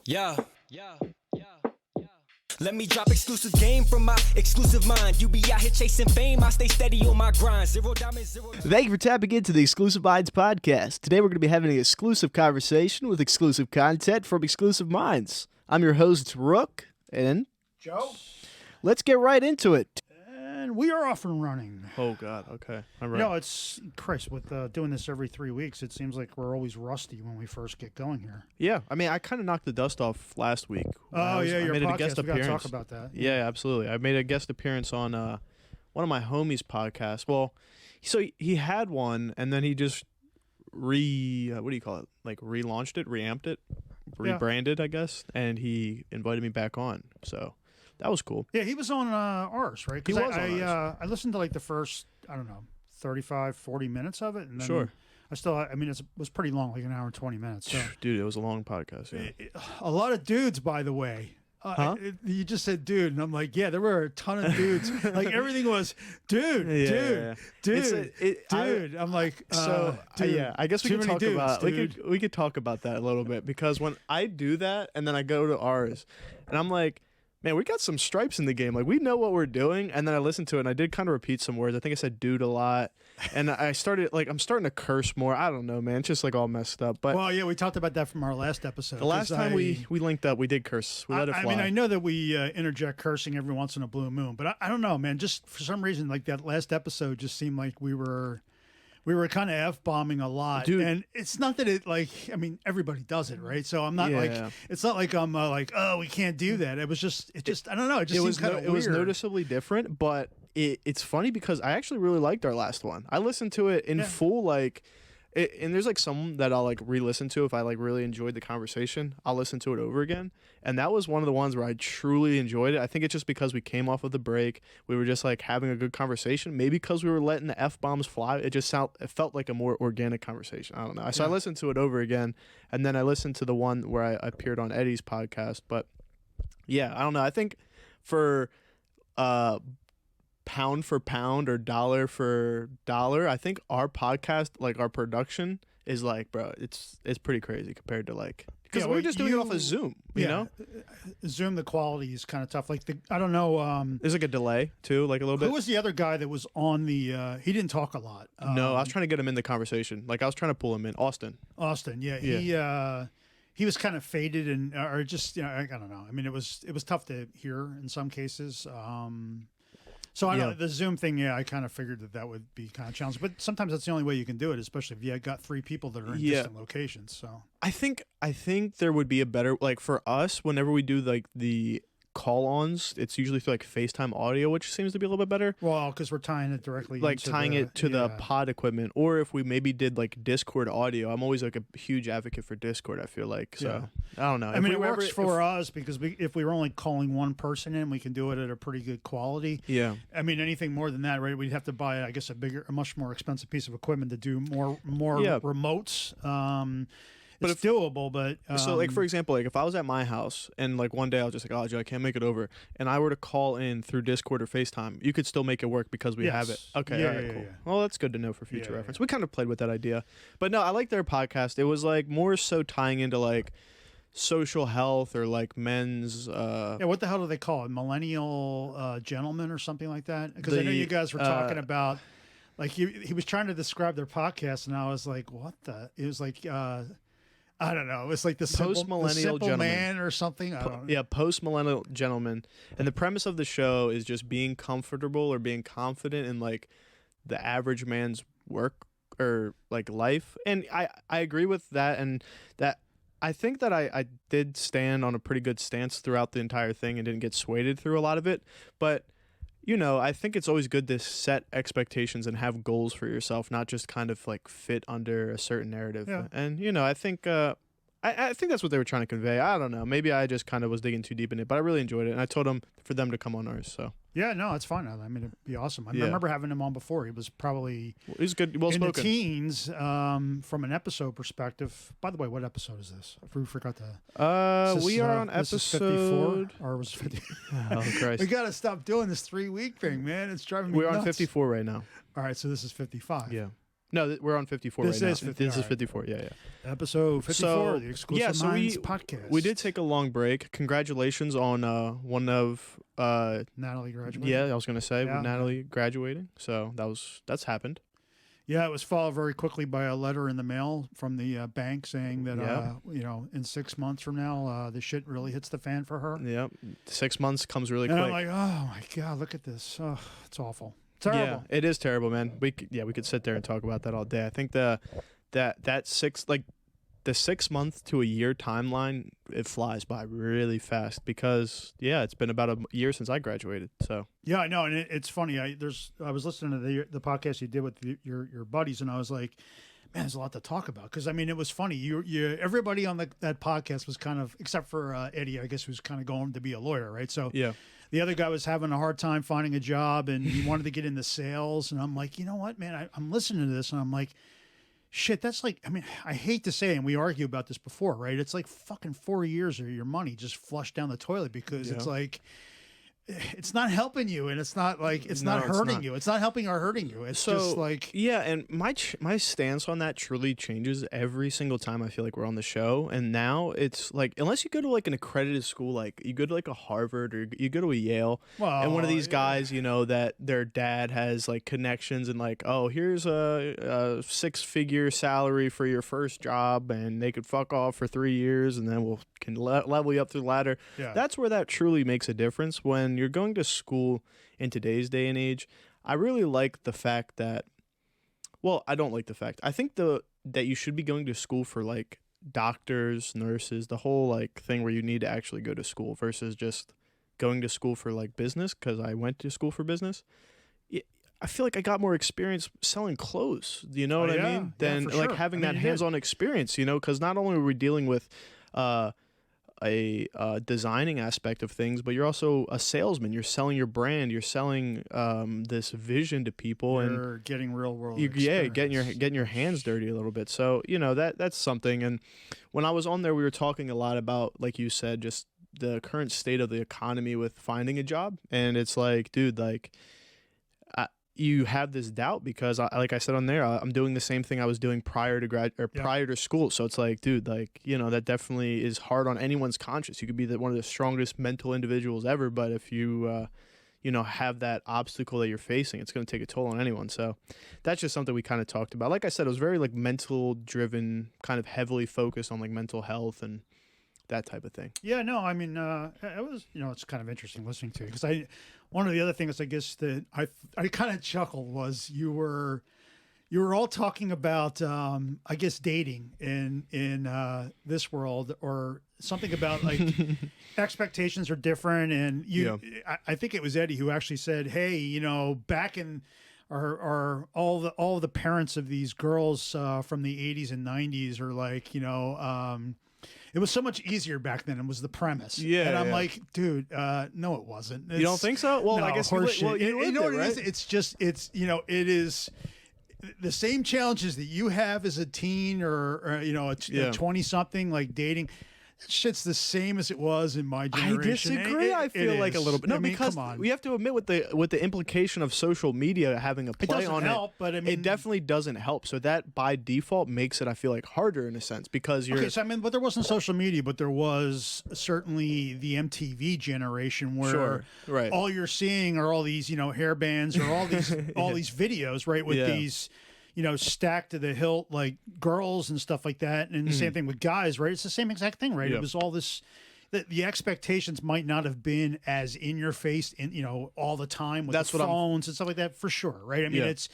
Yeah. Let me drop exclusive game from my exclusive mind. You be out here chasing fame, I stay steady on my grind. Zero diamonds, zero. Thank you for tapping into the Exclusive Minds podcast. Today we're going to be having an exclusive conversation with exclusive content from Exclusive Minds. I'm your host, Rook, and Joe? let's get right into it. And we are off and running. Oh, God. Okay. All right. No, it's, Chris, with doing this every 3 weeks, it seems like we're always rusty when we first get going here. Yeah. I mean, I kind of knocked the dust off last week. Oh, yeah, your I made podcast. a guest We got to appearance. talk about that. Yeah, absolutely. I made a guest appearance on one of my homies' podcasts. Well, so he had one, and then he just what do you call it? Like relaunched it, reamped it, rebranded, I guess, and he invited me back on. So that was cool. Yeah, he was on ours, right? 'Cause He was on ours. I listened to like the first, 35, 40 minutes of it. And then Sure. it was pretty long, like an hour and 20 minutes. So. Dude, it was a long podcast. Yeah. A lot of dudes, by the way. Huh? You just said dude, and I'm like, yeah, there were a ton of dudes. Like everything was dude, Yeah. dude. I'm like, dude, yeah, I guess we too could many talk dudes, about dude. we could talk about that a little bit, because when I do that and then I go to ours and I'm like, man, we got some stripes in the game. Like, we know what we're doing. And then I listened to it and I did kind of repeat some words. I think I said dude a lot. And I'm starting to curse more. I don't know, man. It's just like all messed up. But well, yeah, we talked about that from our last episode. the last time we linked up, we did curse. We let it fly. I mean, I know that we interject cursing every once in a blue moon, but I don't know, man. Just for some reason, like that last episode just seemed like we were kind of F-bombing a lot. Dude. And it's not that everybody does it, right? So I'm not Yeah. it's not like I'm oh, we can't do that. I don't know. It just seemed kind of weird. It was noticeably different, but it's funny because I actually really liked our last one. I listened to it in full, and there's like some that I'll like re-listen to if I like really enjoyed the conversation. I'll listen to it over again, and that was one of the ones where I truly enjoyed it. I think it's just because we came off of the break, we were just like having a good conversation. Maybe because we were letting the F-bombs fly, it felt like a more organic conversation. I don't know. So I listened to it over again, and then I listened to the one where I appeared on Eddie's podcast. But yeah, I don't know. I think for pound for pound or dollar for dollar, I think our podcast, like our production, is like, bro, it's pretty crazy compared to like, because we're just doing it off of Zoom, you know? Zoom, the quality is kind of tough. Like I don't know. There's like a delay too, like a little bit. Who was the other guy that was on the? He didn't talk a lot. No, I was trying to get him in the conversation. Like I was trying to pull him in. Austin, yeah. He was kind of faded or just I don't know. I mean, it was tough to hear in some cases. So I know the Zoom thing, I kind of figured that would be kind of challenging. But sometimes that's the only way you can do it, especially if you got 3 people that are in distant locations. So I think there would be a better, like for us, whenever we do like the call-ons, it's usually through like FaceTime audio, which seems to be a little bit better. Well, because we're tying it directly, like tying it to the pod equipment, or if we maybe did like Discord audio. I'm always like a huge advocate for Discord. I feel like so. I don't know. I mean, it works for us because if we were only calling one person in, we can do it at a pretty good quality. Yeah. I mean, anything more than that, right? We'd have to buy, I guess, a much more expensive piece of equipment to do more remotes. But it's doable, but so like for example, like if I was at my house and like one day I was just like, oh, Joe, I can't make it over, and I were to call in through Discord or FaceTime, you could still make it work because we have it. Okay, all right, cool. Yeah. Well, that's good to know for future reference. We kind of played with that idea, but no, I like their podcast. It was like more so tying into like social health or like men's. What the hell do they call it? Millennial gentlemen or something like that? Because I know you guys were talking about. Like he was trying to describe their podcast, and I was like, what the? It was like. I don't know. It's like the post-millennial simple man or something. I don't know. Yeah, post-millennial gentleman. And the premise of the show is just being comfortable or being confident in like the average man's work or like life. And I agree with that, and that I think that I did stand on a pretty good stance throughout the entire thing and didn't get swayed through a lot of it. But I think it's always good to set expectations and have goals for yourself, not just kind of like fit under a certain narrative. Yeah. And, I think I think that's what they were trying to convey. I don't know. Maybe I just kind of was digging too deep in it, but I really enjoyed it. And I told them for them to come on ours. So yeah, no, it's fun. I mean, it'd be awesome. I remember having him on before. He was probably he's good, well spoken. In the teens, from an episode perspective. By the way, what episode is this? I forgot to. We are on episode 54, or was it 50? Oh Christ! We got to stop doing this 3-week thing, man. It's driving me We're nuts. on 54 right now. All right, so this is 55. Yeah. No, we're on 54 This right is now. 50, This is all right. 54. Yeah. Episode 54, So, the Exclusive so Minds podcast. we did take a long break. Congratulations on one of Natalie graduated. yeah, I was gonna say Yeah. Natalie graduating. So that's happened. Yeah, it was followed very quickly by a letter in the mail from the bank saying that Yeah. in 6 months from now, the shit really hits the fan for her. Yep. 6 months comes really And quick. I'm like, oh my god, look at this. Oh, it's awful. Terrible. Yeah, it is terrible, man. We could sit there and talk about that all day. I think the 6 month to a year timeline, it flies by really fast because it's been about a year since I graduated. So Yeah, I know, and it's funny. I was listening to the podcast you did with your buddies, and I was like, man, there's a lot to talk about because I mean, it was funny. You everybody on that podcast was kind of, except for Eddie, I guess, who's kind of going to be a lawyer, right? So yeah. The other guy was having a hard time finding a job, and he wanted to get into sales. And I'm like, you know what, man? I'm listening to this, and I'm like, shit, that's like, I mean, I hate to say it, and we argue about this before, right? It's like fucking 4 years of your money just flushed down the toilet because it's like, it's not helping you, and it's not like it's not hurting you. It's not helping or hurting you. It's just like and my stance on that truly changes every single time I feel like we're on the show. And now it's like, unless you go to like an accredited school, like you go to like a Harvard or you go to a Yale, and one of these guys, that their dad has like connections and like, oh, here's a 6-figure salary for your first job, and they could fuck off for 3 years, and then can level you up through the ladder. Yeah. That's where that truly makes a difference. When you're going to school in today's day and age, I really like the fact that, well, I don't like the fact. I think that you should be going to school for like doctors, nurses, the whole like thing where you need to actually go to school versus just going to school for like business, because I went to school for business. I feel like I got more experience selling clothes, you know what I mean? Than for like sure. having I mean, that you hands-on experience, because not only were we dealing with a designing aspect of things, but you're also a salesman. You're selling your brand. You're selling this vision to people, you're getting real world. Getting your hands dirty a little bit. So that's something. And when I was on there, we were talking a lot about, like you said, just the current state of the economy with finding a job. And it's like, dude, like, you have this doubt because, like I said on there, I'm doing the same thing I was doing prior to school. So it's like, dude, like, that definitely is hard on anyone's conscience. You could be one of the strongest mental individuals ever, but if you, have that obstacle that you're facing, it's going to take a toll on anyone. So that's just something we kind of talked about. Like I said, it was very like mental driven, kind of heavily focused on like mental health and that type of thing. Yeah, no, I mean, it was, it's kind of interesting listening to it because one of the other things I guess that I kind of chuckled was you were all talking about I guess dating in this world, or something about like expectations are different, and I think it was Eddie who actually said, hey, back in are all the parents of these girls from the 80s and 90s are like, it was so much easier back then. It was the premise. Yeah. And I'm like, dude, no, it wasn't. You don't think so? Well, no, I guess horseshit. you know what right? it is? It's just, it is the same challenges that you have as a teen or a 20-something, like dating. That shit's the same as it was in my generation. I disagree. I feel like a little bit. No, because come on. we have to admit with the implication of social media having a play on help, but I mean, it definitely doesn't help. So that by default makes it, I feel like, harder in a sense because you're. Okay, so but there wasn't social media, but there was certainly the MTV generation where all you're seeing are all these, hair bands or all these these videos, right, with these. Stacked to the hilt, like girls and stuff like that. And the same thing with guys, right? It's the same exact thing, right? It was all this, the expectations might not have been as in your face, all the time with the phones and stuff like that, for sure, right? I mean, it's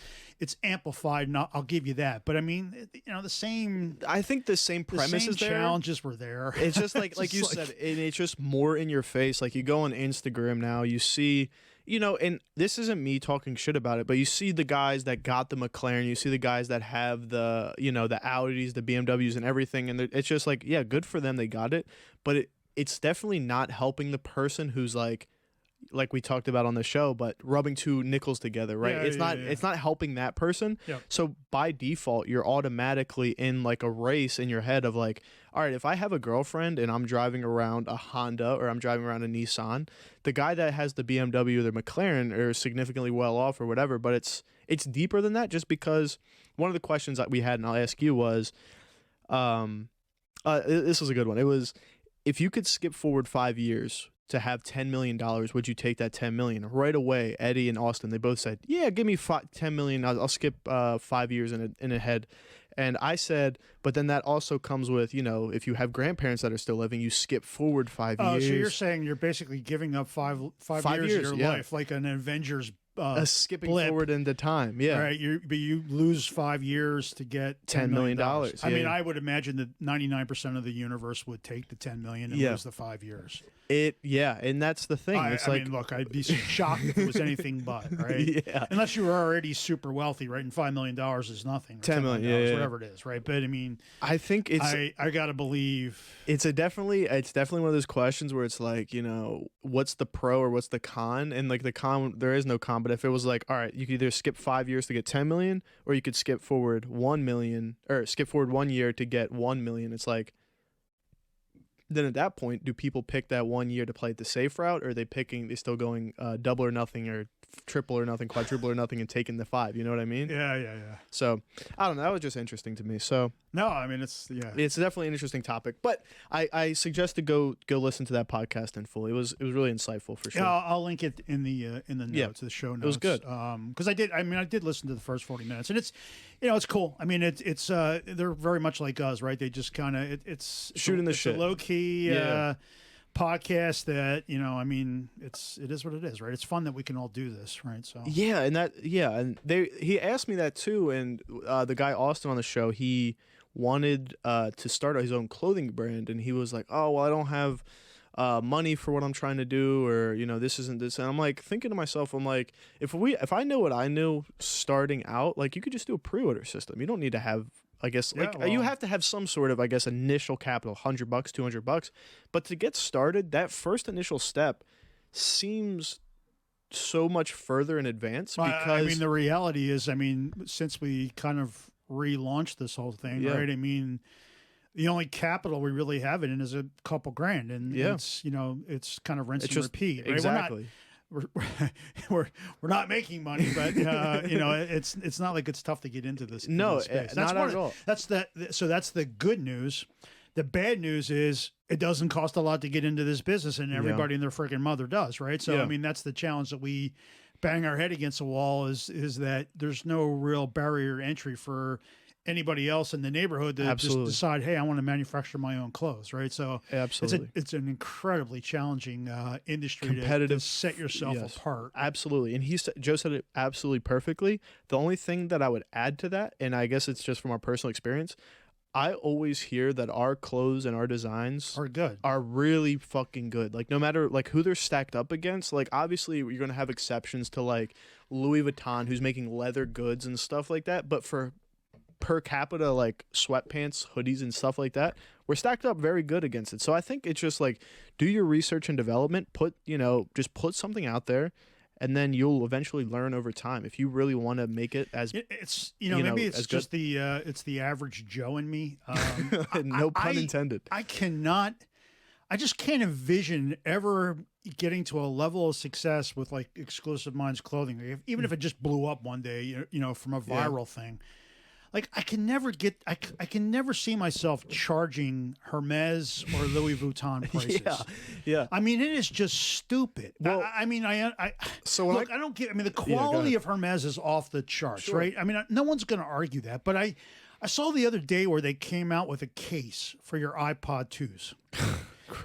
amplified, and I'll give you that. But I mean, the same. I think the same premise is there. Challenges were there. It's just like you said, and it's just more in your face. Like you go on Instagram now, you see. And this isn't me talking shit about it, but you see the guys that got the McLaren, you see the guys that have the, the Audis, the BMWs and everything. And it's just like, yeah, good for them. They got it. But it's definitely not helping the person who's like, like we talked about on the show, but rubbing two nickels together, right? Yeah, It's not helping that person. Yep. So by default, you're automatically in like a race in your head of like, all right, if I have a girlfriend and I'm driving around a Honda or I'm driving around a Nissan, the guy that has the BMW or the McLaren are significantly well off or whatever, but it's deeper than that, just because one of the questions that we had, and I'll ask you, was this was a good one. It was, if you could skip forward 5 years to have $10 million, would you take that $10 million? Right away, Eddie and Austin, they both said, yeah, give me $10 million. I'll skip 5 years in ahead. And I said, but then that also comes with, you know, if you have grandparents that are still living, you skip forward 5 years. Oh, so you're saying you're basically giving up five years of your life, like an Avengers skipping blip forward into time. Yeah. All right. But you lose 5 years to get $10 million. I mean, I would imagine that 99% of the universe would take the $10 million and lose the 5 years. And that's the thing. I mean, look, I'd be shocked if it was anything but, right? Yeah. Unless you were already super wealthy, right? And $5 million is nothing. $10 million, whatever it is, right? But I mean, I think it's. I gotta believe it's definitely one of those questions where it's like, you know, what's the pro or what's the con? And like the con, there is no con. But if it was like, all right, you could either skip 5 years to get 10 million, or you could skip forward 1 million, or skip forward 1 year to get 1 million. It's like, then at that point, do people pick that 1 year to play the safe route, or are they still going double or nothing, or triple or nothing, quadruple or nothing, and taking the 5? You know what I mean? Yeah. So I don't know. That was just interesting to me. So no, I mean it's definitely an interesting topic. But I suggest to go listen to that podcast in full. It was really insightful for sure. Yeah, I'll link it in the notes, the show notes. It was good. Because I did listen to the first 40 minutes, and it's, you know, it's cool. I mean, it's they're very much like us, right? They just kind of it's shooting the shit, a low key podcast that, you know, I mean, it is what it is, right? It's fun that we can all do this, right? So and he asked me that too, and the guy Austin on the show, he wanted to start his own clothing brand, and he was like, oh well, I don't have money for what I'm trying to do, or, you know, this isn't this. And I'm like thinking to myself, I'm like, if I know what I knew starting out, like, you could just do a pre-order system. You don't need to have, I guess, you have to have some sort of, I guess, initial capital, $100, $200, but to get started, that first initial step seems so much further in advance. Because I mean, the reality is, I mean, since we kind of relaunched this whole thing, right? I mean, the only capital we really have it in is a couple grand, and it's, you know, it's kind of rinse and repeat. Right? Exactly. We're not making money, but you know, it's not like it's tough to get into this. No, space. Not at all. That's the good news. The bad news is it doesn't cost a lot to get into this business, and everybody and their freaking mother does, right? So I mean, that's the challenge that we bang our head against the wall, is that there's no real barrier to entry for anybody else in the neighborhood to just decide, hey, I want to manufacture my own clothes, right? So it's an incredibly challenging industry to set yourself apart. Absolutely. And Joe said it absolutely perfectly. The only thing that I would add to that, and I guess it's just from our personal experience, I always hear that our clothes and our designs are really fucking good. Like, no matter like who they're stacked up against, like, obviously you're going to have exceptions to like Louis Vuitton, who's making leather goods and stuff like that. But for per capita, like sweatpants, hoodies, and stuff like that, we're stacked up very good against it. So I think it's just like, do your research and development, just put something out there, and then you'll eventually learn over time if you really want to make it as maybe it's just it's the average Joe in me. No pun intended. I just can't envision ever getting to a level of success with like Exclusive Minds clothing, even if it just blew up one day, you know, from a viral thing. Like, I can never see myself charging Hermes or Louis Vuitton prices. Yeah. I mean, it is just stupid. Well, I mean, I don't get. I mean, the quality of Hermes is off the charts, right? I mean, no one's going to argue that. But I saw the other day where they came out with a case for your iPod 2s.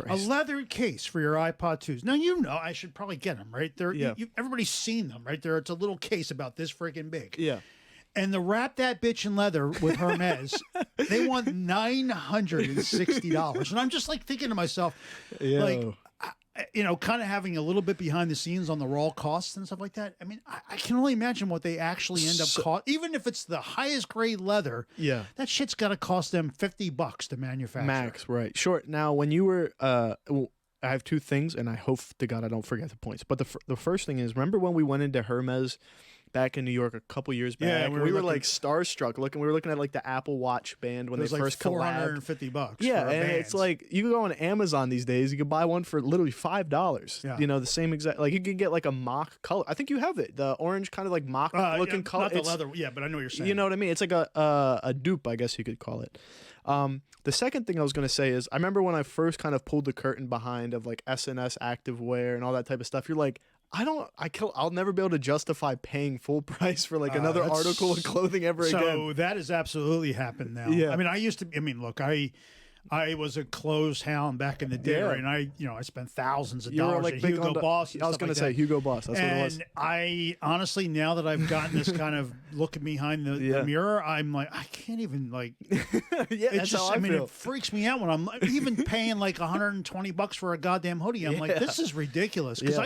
A leather case for your iPod 2s. Now, you know, I should probably get them, right? Everybody's seen them, right? It's a little case about this freaking big. Yeah. And to wrap that bitch in leather with Hermes, they want $960. And I'm just like thinking to myself, like, you know, kind of having a little bit behind the scenes on the raw costs and stuff like that. I mean, I can only imagine what they actually end up cost. Even if it's the highest grade leather, that shit's got to cost them $50 to manufacture. Max, right? Sure. Now, when you were, I have two things, and I hope to God I don't forget the points. But the first thing is, remember when we went into Hermes back in New York a couple years back? Yeah, we were like starstruck looking. We were looking at like the Apple Watch band when they like first collabed. $450. Yeah, for a and band. it's like you can go on Amazon these days. You can buy one for literally $5. Yeah. You know, the same exact. Like you can get like a mock color. I think you have it, the orange kind of like mock looking color. Not the leather. Yeah, but I know what you're saying. You know what I mean? It's like a dupe, I guess you could call it. The second thing I was going to say is I remember when I first kind of pulled the curtain behind of like SNS activewear and all that type of stuff. You're like, I'll never be able to justify paying full price for like another article of clothing ever again. So that has absolutely happened now. Yeah. I mean, look, I was a clothes hound back in the day, right? And I spent thousands of dollars like at big Hugo Boss. I was going to say Hugo Boss. That's what it was. And I honestly, now that I've gotten this kind of look behind the mirror, I'm like, I can't even like. That's how I feel. It freaks me out when I'm even paying like $120 for a goddamn hoodie. I'm like, this is ridiculous because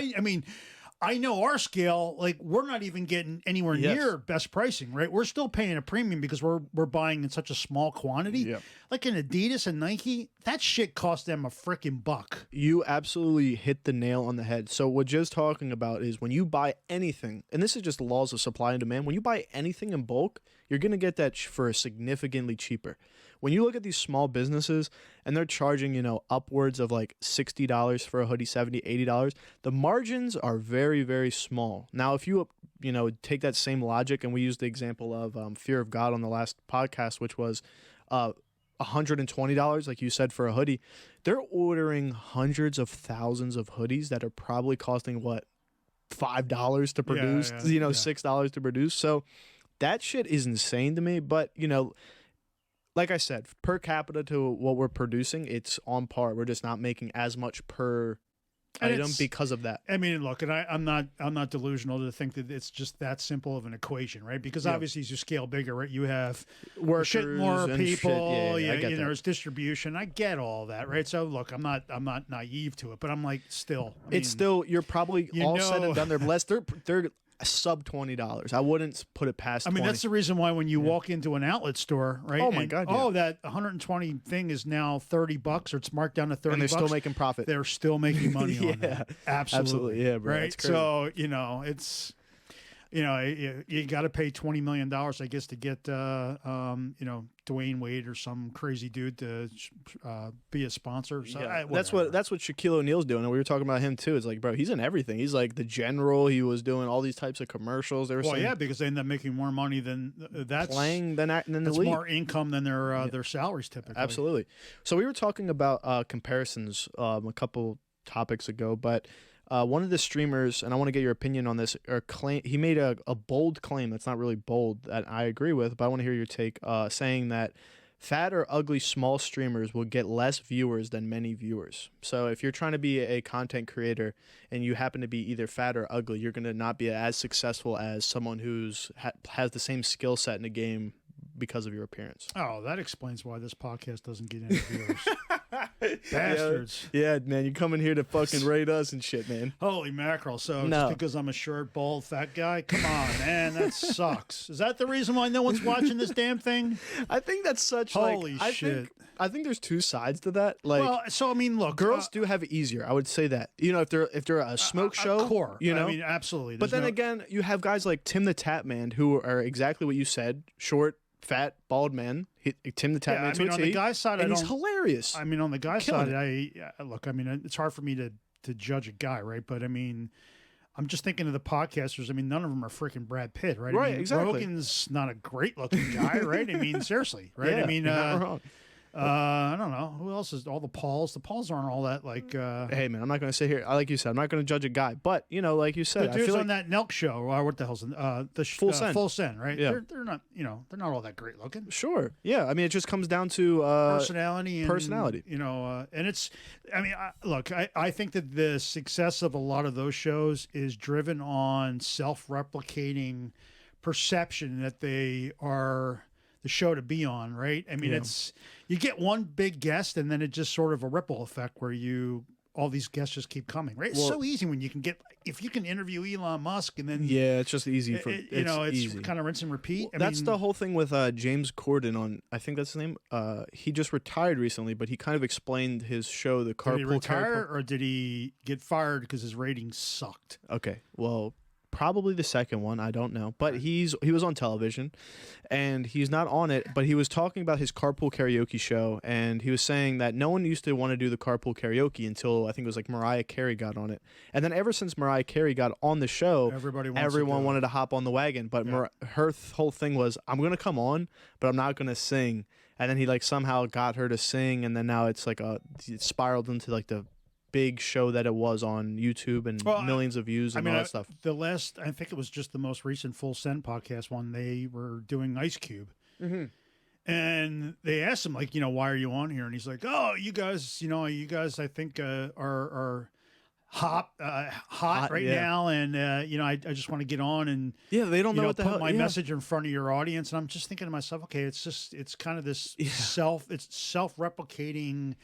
I know our scale, like we're not even getting anywhere near best pricing, right? We're still paying a premium because we're buying in such a small quantity. Yep. Like in Adidas and Nike, that shit cost them a freaking buck. You absolutely hit the nail on the head. So what Joe's talking about is when you buy anything, and this is just the laws of supply and demand, when you buy anything in bulk, you're going to get that for significantly cheaper. When you look at these small businesses and they're charging, upwards of like $60 for a hoodie, $70, $80, the margins are very, very small. Now, if you, take that same logic, and we used the example of Fear of God on the last podcast, which was $120, like you said, for a hoodie, they're ordering hundreds of thousands of hoodies that are probably costing what, $5 to produce, $6 to produce. So that shit is insane to me. But, like I said, per capita to what we're producing, it's on par. We're just not making as much per item because of that. I mean, look, and I'm not delusional to think that it's just that simple of an equation, right? Because obviously, as you scale bigger, right, you have workers, more people, there's distribution. I get all that, right? So look, I'm not naive to it, but I'm like, still, you're probably all said and done. They're sub $20. I wouldn't put it past. I mean, that's the reason why when you walk into an outlet store, right? Oh my God! That 120 thing is now $30, or it's marked down to $30. And they're still making profit. They're still making money on that. Absolutely, yeah, bro. Right. So it's. You got to pay $20 million, I guess, to get Dwayne Wade or some crazy dude to be a sponsor. So that's what Shaquille O'Neal's doing, and we were talking about him too. It's like, bro, he's in everything. He's like the general. He was doing all these types of commercials. They were saying, because they end up making more money than that's playing than the league. More income than their salaries typically. Absolutely. So we were talking about comparisons a couple topics ago, but. One of the streamers, and I want to get your opinion on this, he made a bold claim that's not really bold that I agree with, but I want to hear your take, saying that fat or ugly small streamers will get less viewers than many viewers. So if you're trying to be a content creator and you happen to be either fat or ugly, you're going to not be as successful as someone who's has the same skill set in the game because of your appearance. Oh, that explains why this podcast doesn't get any viewers. Bastards. Yeah, man, you come in here to fucking rate us and shit, man. Holy mackerel. So just because I'm a short, bald, fat guy? Come on, man, that sucks. Is that the reason why no one's watching this damn thing? I think that's such holy shit. I think there's two sides to that. Like, well, so I mean, look, girls do have it easier. I would say that. If they're a smoke show, core. I mean, absolutely. But then again, you have guys like Tim the Tap Man who are exactly what you said, short, fat, bald man. Tim the Tap Man to a T. On the guy's side, and he's hilarious. I mean, on the guy's side, look. I mean, it's hard for me to judge a guy, right? But I mean, I'm just thinking of the podcasters. I mean, none of them are freaking Brad Pitt, right? Right, I mean, exactly. Rogan's not a great looking guy, right? I mean, seriously, right? Yeah, I mean, you're not wrong. I don't know who else is all the Pauls. The Pauls aren't all that like. Hey man, I'm not going to sit here. Like you said, I'm not going to judge a guy, but like you said, the dudes I feel on that Nelk show. What the hell's the Full Send. Full Send, right? Yeah. They're not they're not all that great looking. Sure, yeah. I mean, it just comes down to personality. And it's. I mean, look, I think that the success of a lot of those shows is driven on self-replicating perception that they are the show to be on, right? I mean, it's you get one big guest and then it just sort of a ripple effect where you all these guests just keep coming, right? It's Well, so easy when you can get, if you can interview Elon Musk and then yeah, it's just easy for it's easy. kind of rinse and repeat. That's the whole thing with James Corden on, I think that's his name. He just retired recently, but he kind of explained his show, the Carpool. Did he retire or did he get fired because his ratings sucked? Okay, well, probably the second one. I don't know, but he was on television, and he's not on it. But he was talking about his carpool karaoke show, and he was saying that no one used to want to do the carpool karaoke until I think it was like Mariah Carey got on it, and then ever since Mariah Carey got on the show, everyone wanted to hop on the wagon. But her whole thing was, I'm gonna come on, but I'm not gonna sing. And then he like somehow got her to sing, and then now it's like it spiraled into like the big show that it was on YouTube and millions of views and all that stuff. The last, I think it was just the most recent Full Send podcast one, they were doing Ice Cube. Mm-hmm. And they asked him, like, why are you on here? And he's like, oh, you guys, I think are hot right now. And, I just want to get on and, they don't know what the put hell, my message in front of your audience. And I'm just thinking to myself, okay, it's kind of this self-replicating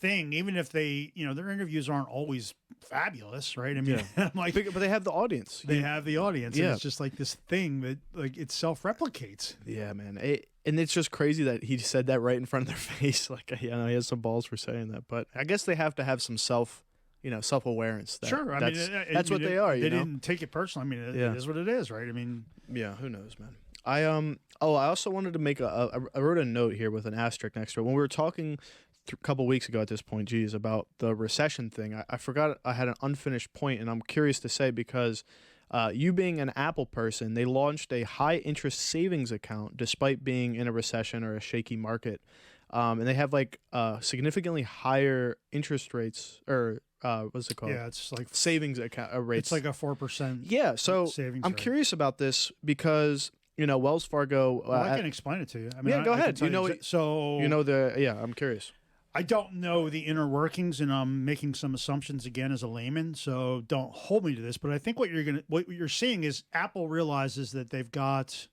thing, even if they, their interviews aren't always fabulous, right? I mean, I'm like, but they have the audience. They have the audience, and it's just like this thing that like it self-replicates. Yeah, man. And it's just crazy that he said that right in front of their face. Like, he has some balls for saying that, but I guess they have to have some self-awareness. Sure, I mean, that's what they are. They didn't take it personally. I mean, it is what it is, right? I mean, yeah, who knows, man. I also wanted to make I wrote a note here with an asterisk next to it when we were talking a couple weeks ago at this point, about the recession thing. I forgot I had an unfinished point, and I'm curious to say because you being an Apple person, they launched a high-interest savings account despite being in a recession or a shaky market. And they have like significantly higher interest rates, or what's it called? Yeah, it's like savings account rates. It's like a 4%. Yeah, so savings I'm curious about this because Wells Fargo. Well, I can explain it to you. I mean, go ahead. I'm curious. I don't know the inner workings, and I'm making some assumptions again as a layman, so don't hold me to this. But I think what you're seeing is Apple realizes that they've got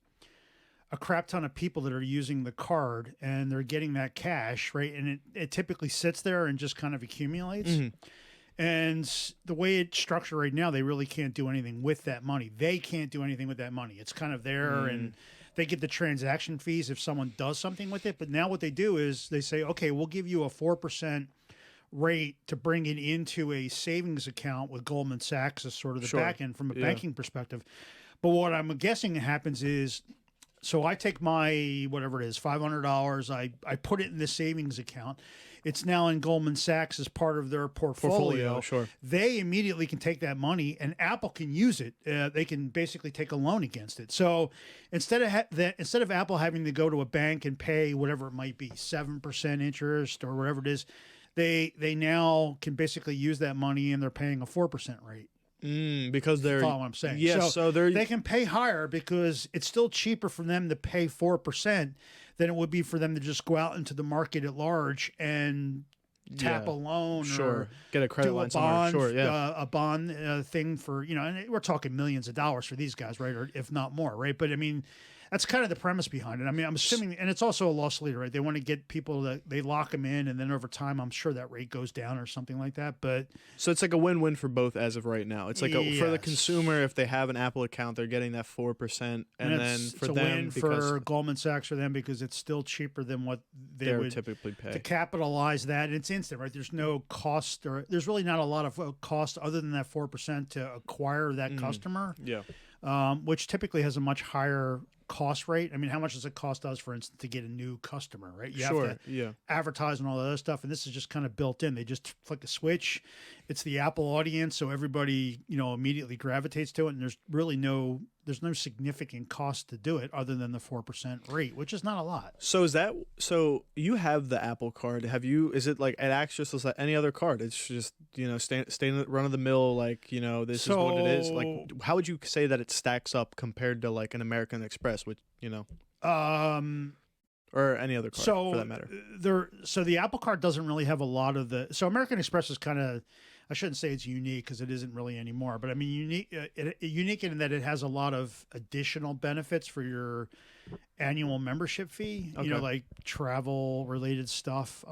a crap ton of people that are using the card, and they're getting that cash, right? And it typically sits there and just kind of accumulates. Mm-hmm. And the way it's structured right now, they really can't do anything with that money. They can't do anything with that money. It's kind of there, and they get the transaction fees if someone does something with it. But now what they do is they say, okay, we'll give you a 4% rate to bring it into a savings account with Goldman Sachs as sort of the back end from a banking perspective. But what I'm guessing happens is, so I take my, whatever it is, $500, I put it in the savings account. It's now in Goldman Sachs as part of their portfolio. Sure. They immediately can take that money, and Apple can use it. They can basically take a loan against it. So instead of Apple having to go to a bank and pay whatever it might be, 7% interest or whatever it is, they now can basically use that money, and they're paying a 4% rate. Because they're, follow what I'm saying. Yes, so they can pay higher because it's still cheaper for them to pay 4% than it would be for them to just go out into the market at large and tap a loan or get a credit line somewhere. A bond thing for, and we're talking millions of dollars for these guys, right? Or if not more, right? But I mean, that's kind of the premise behind it. I mean, I'm assuming, and it's also a loss leader, right? They want to get people that they lock them in, and then over time, I'm sure that rate goes down or something like that. But so it's like a win-win for both as of right now. It's like for the consumer, if they have an Apple account, they're getting that 4%, and then for them, win for Goldman Sachs for them because it's still cheaper than what they would typically pay to capitalize that. And it's instant, right? There's no cost, or there's really not a lot of cost other than that 4% to acquire that customer. Yeah, which typically has a much higher cost rate. I mean, how much does it cost us, for instance, to get a new customer, right? You have to advertise and all that other stuff, and this is just kind of built in. They just flick a switch. It's the Apple audience, so everybody, immediately gravitates to it, and there's really no significant cost to do it other than the 4% rate, which is not a lot. So you have the Apple card. Is it like it acts just like any other card? It's just, staying run of the mill, like, this is what it is. Like, how would you say that it stacks up compared to like an American Express, which, or any other card for that matter? So the Apple card doesn't really have a lot of the. So American Express is kind of, I shouldn't say it's unique because it isn't really anymore, but I mean unique in that it has a lot of additional benefits for your annual membership fee. Okay. You know, like travel related stuff.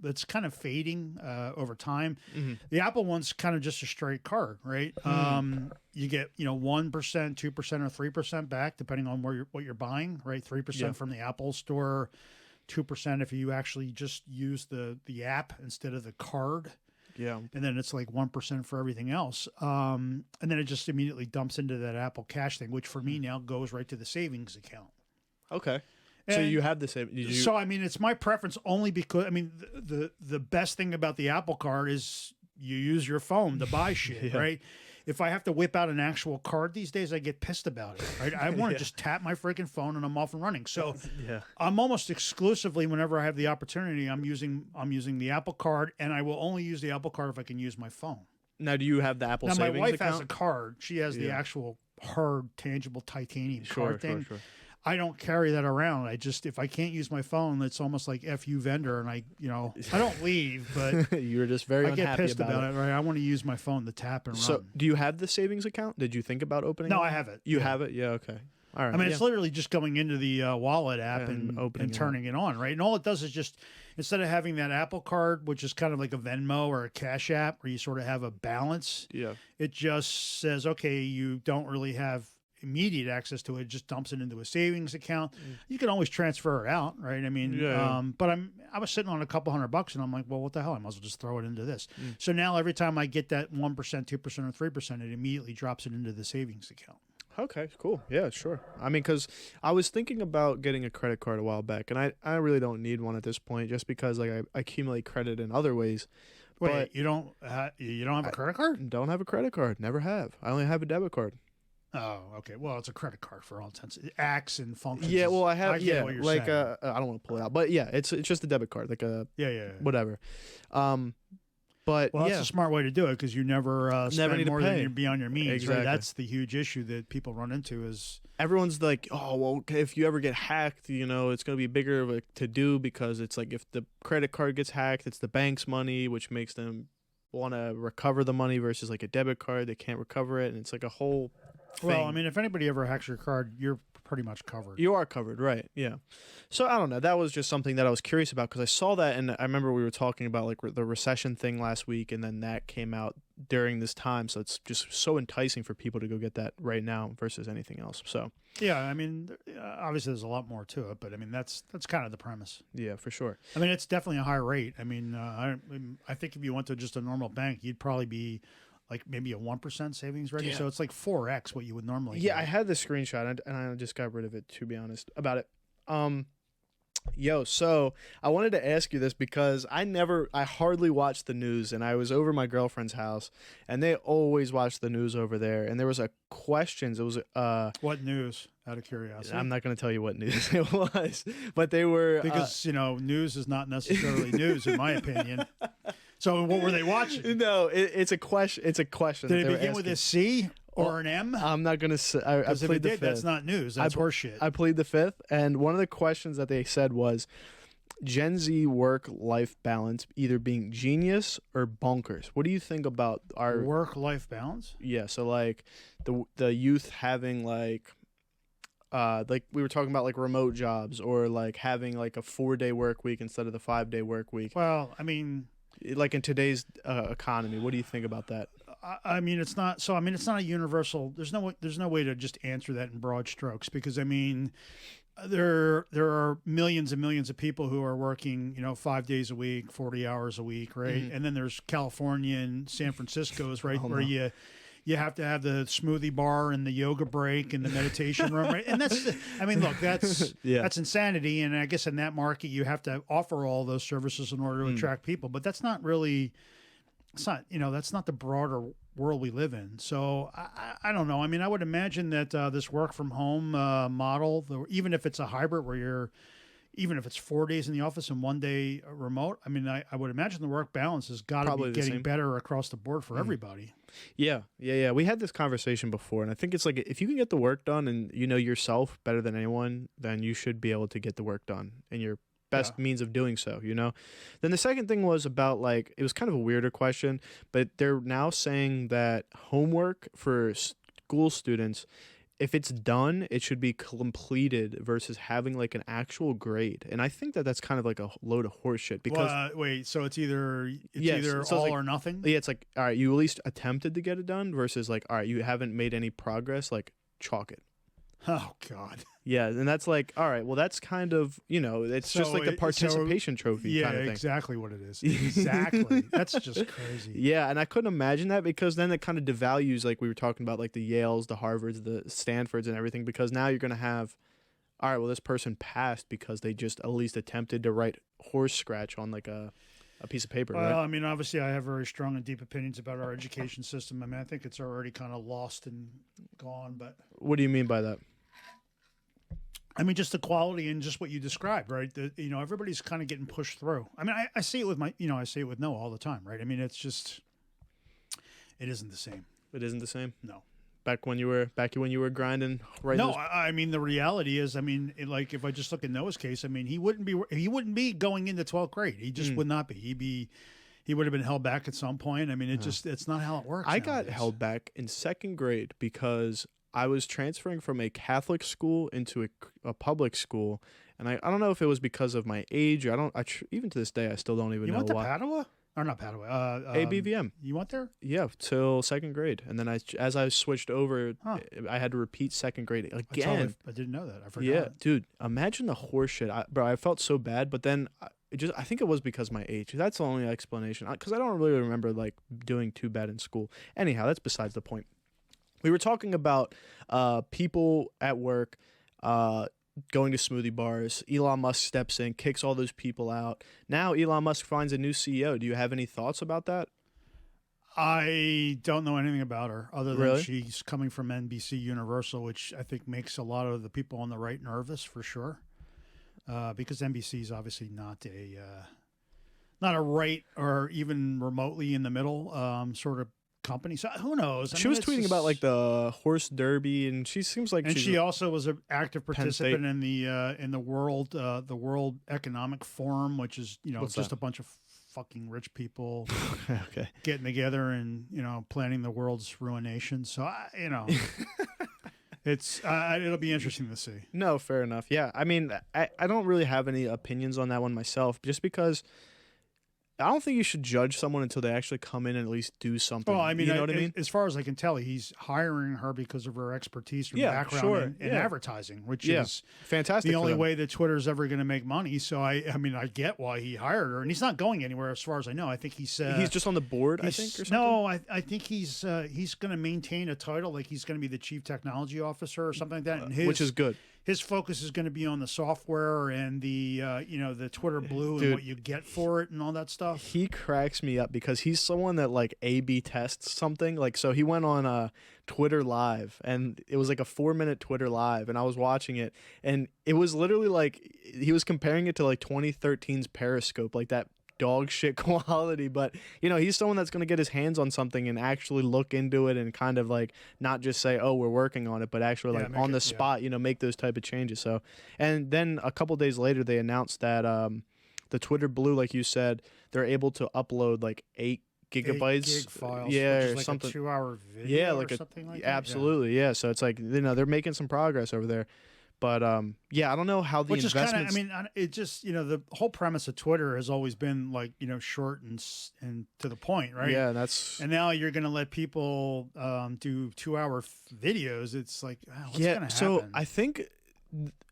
That's kind of fading over time. Mm-hmm. The Apple one's kind of just a straight card, right? You get 1%, 2%, or 3% back depending on what you're buying, right? 3% from the Apple Store. 2% if you actually just use the app instead of the card. Yeah. And then it's like 1% for everything else. And then it just immediately dumps into that Apple Cash thing, which for me now goes right to the savings account. Okay. So And you have the same. So, I mean, it's my preference only because, I mean, the best thing about the Apple Card is you use your phone to buy shit, right? If I have to whip out an actual card these days, I get pissed about it. Right? I want to just tap my freaking phone and I'm off and running. So I'm almost exclusively, whenever I have the opportunity, I'm using the Apple Card, and I will only use the Apple Card if I can use my phone. Now, do you have the Apple now, savings my wife account? has a card. She has the actual hard, tangible titanium card thing. Sure. I don't carry that around. If I can't use my phone, it's almost like F you vendor. And I don't leave, but You're just very I get unhappy pissed about it. Right? I want to use my phone to tap and So, run. do you have the savings account? Did you think about opening it? No, I have it. You have it? Yeah, okay. All right. I mean, it's literally just going into the wallet app and opening turning it on, right? And all it does is just, instead of having that Apple Card, which is kind of like a Venmo or a Cash App where you sort of have a balance, it just says, okay, you don't really have immediate access to it, just dumps it into a savings account. You can always transfer it out, right? I mean, but I was sitting on a couple $100 and I'm like, well, what the hell? I might as well just throw it into this. So now every time I get that 1%, 2%, or 3%, it immediately drops it into the savings account. Okay, cool. Yeah, sure. I mean, because I was thinking about getting a credit card a while back, and I really don't need one at this point, just because like I accumulate credit in other ways. Wait, but you don't have a credit card? Don't have a credit card. Never have. I only have a debit card. Oh, okay. Well, it's a credit card for all intents. It acts and functions. Yeah, well, I have. I get what you're saying. I don't want to pull it out, but yeah, it's just a debit card, like a whatever. But well, that's a smart way to do it because you never spend need to more pay. than you're beyond your means. Exactly. Right? That's the huge issue that people run into is everyone's like, oh, well, okay, if you ever get hacked, it's going to be bigger of a to do because it's like if the credit card gets hacked, it's the bank's money, which makes them want to recover the money versus like a debit card, they can't recover it, and it's like a whole thing. Well, I mean, if anybody ever hacks your card, you're pretty much covered. You are covered, right? Yeah. So I don't know. That was just something that I was curious about because I saw that, and I remember we were talking about like the recession thing last week, and then that came out during this time. So it's just so enticing for people to go get that right now versus anything else. So yeah, I mean, obviously there's a lot more to it, but I mean that's kind of the premise. Yeah, for sure. I mean, it's definitely a high rate. I mean, I think if you went to just a normal bank, you'd probably be like maybe a 1% savings rate. So it's like 4x what you would normally get. I had the screenshot and I just got rid of it, to be honest, about it. So I wanted to ask you this because I hardly watch the news, and I was over my girlfriend's house and they always watch the news over there. And there was a questions. It was, what news, out of curiosity? I'm not going to tell you what news it was, but they were, because, news is not necessarily news in my opinion. So what were they watching? No, it's a question. It's a question. Did it begin with a C or an M? I'm not going to say. I if plead it the did, fifth. that's not news. That's horseshit. I plead the fifth. And one of the questions that they said was GenZ work-life balance either being genius or bonkers. What do you think about our work-life balance? Yeah. So like the youth having like we were talking about like remote jobs or like having like a 4-day work week instead of the 5-day work week. Well, I mean, like in today's economy, what do you think about that? I mean, it's not. So I mean, it's not a universal. There's no way to just answer that in broad strokes because I mean, there are millions and millions of people who are working, 5 days a week, 40 hours a week, right? Mm-hmm. And then there's California and San Francisco's, right, where you have to have the smoothie bar and the yoga break and the meditation room, right? And that's, I mean, look, that's insanity. And I guess in that market, you have to offer all those services in order to attract people. But that's not really, that's not the broader world we live in. So I don't know. I mean, I would imagine that this work from home model, even if it's a hybrid where even if it's 4 days in the office and 1 day remote, I mean, I would imagine the work balance has got to be getting better across the board for everybody. Yeah. We had this conversation before, and I think it's like if you can get the work done and you know yourself better than anyone, then you should be able to get the work done in your best means of doing so, you know? Then the second thing was about, like, it was kind of a weirder question, but they're now saying that homework for school students, if it's done, it should be completed versus having like an actual grade. And I think that that's kind of like a load of horseshit because wait, so it's either so all like, or nothing? Yeah, it's like, all right, you at least attempted to get it done versus like, all right, you haven't made any progress, like chalk it. Oh God. Yeah, and that's like, all right, well, that's kind of, you know, it's just like a participation trophy kind of thing. Exactly what it is. Exactly. That's just crazy. Yeah, and I couldn't imagine that because then it kind of devalues, like we were talking about, like the Yales, the Harvards, the Stanfords and everything, because now you're going to have, all right, well, this person passed because they just at least attempted to write horse scratch on like a piece of paper, right? Well, I mean, obviously, I have very strong and deep opinions about our education system. I mean, I think it's already kind of lost and gone, but... What do you mean by that? I mean, just the quality and just what you described, right? You know, everybody's kind of getting pushed through. I mean, I see it with I see it with Noah all the time, right? I mean, it's just, it isn't the same. It isn't the same? No. Back when you were grinding, right? No, I mean, the reality is, I mean, like if I just look at Noah's case, I mean, he wouldn't be going into 12th grade. He just would not be. He would have been held back at some point. I mean, it's not how it works. I got held back in 2nd grade because I was transferring from a Catholic school into a public school, and I don't know if it was because of my age. Or even to this day I still don't even know why. You went to Padua? Or not Padua? ABVM. You went there? Yeah, till 2nd grade, and then as I switched over, I had to repeat 2nd grade again. I didn't know that. I forgot. Yeah, dude, imagine the horse shit, bro. I felt so bad, but then I think it was because my age. That's the only explanation. Because I don't really remember like doing too bad in school. Anyhow, that's besides the point. We were talking about people at work going to smoothie bars. Elon Musk steps in, kicks all those people out. Now Elon Musk finds a new CEO. Do you have any thoughts about that? I don't know anything about her other than Really? she's coming from NBC Universal, which I think makes a lot of the people on the right nervous for sure. Because NBC is obviously not a right or even remotely in the middle sort of company. So who knows? She was tweeting about like the horse derby, and she seems like she also was an active participant in the World Economic Forum, which is a bunch of fucking rich people getting together and planning the world's ruination. So it's it'll be interesting to see. No, fair enough. Yeah, I mean, I don't really have any opinions on that one myself, just because I don't think you should judge someone until they actually come in and at least do something. Well, I mean, you know what I mean? As far as I can tell, he's hiring her because of her expertise and background in advertising, which is fantastic. The only way that Twitter's ever going to make money. So I mean, I get why he hired her, and he's not going anywhere as far as I know. I think he's just on the board. I think, or something. No, I think he's going to maintain a title, like he's going to be the chief technology officer or something like that, and which is good. His focus is going to be on the software and the the Twitter Blue and what you get for it and all that stuff. He cracks me up because he's someone that like A/B tests something. Like, so he went on Twitter Live, and it was like a 4-minute Twitter Live, and I was watching it, and it was literally like he was comparing it to like 2013's Periscope, like that dog shit quality. But he's someone that's going to get his hands on something and actually look into it and kind of like not just say, oh, we're working on it, but actually like on the spot, make those type of changes. So, and then a couple days later they announced that the Twitter Blue, like you said, they're able to upload like 8 gigabytes, 8 gig files, or like something, a 2-hour video, like or something like that. Absolutely, yeah. So it's like they're making some progress over there. But I don't know how the investments. I mean, it just the whole premise of Twitter has always been like short and to the point, right? Yeah, and now you're going to let people do 2-hour videos. It's like, what's going to happen? So I think,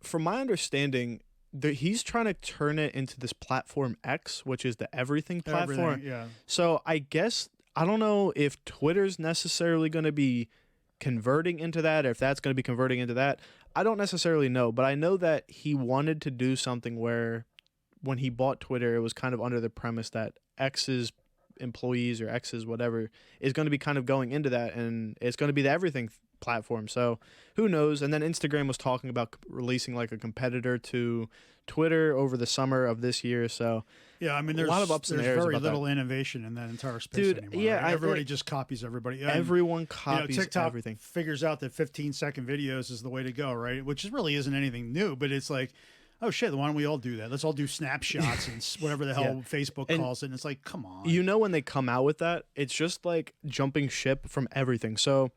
from my understanding, he's trying to turn it into this platform X, which is the everything platform. Yeah. So I guess I don't know if Twitter's necessarily going to be converting into that, or if that's going to be converting into that. I don't necessarily know, but I know that he wanted to do something where when he bought Twitter, it was kind of under the premise that X's employees or X's whatever is going to be kind of going into that, and it's going to be the everything platform. So who knows? And then Instagram was talking about releasing like a competitor to Twitter over the summer of this year. So yeah, I mean, there's a lot of ups and airs. Very little innovation in that entire space anymore. Yeah, right? Everybody just copies everybody. Everyone copies TikTok everything. Figures out that 15-second videos is the way to go, right? Which really isn't anything new, but it's like, oh shit, why don't we all do that? Let's all do snapshots and whatever the hell Facebook calls it. And it's like, come on. You know, when they come out with that, it's just like jumping ship from everything. So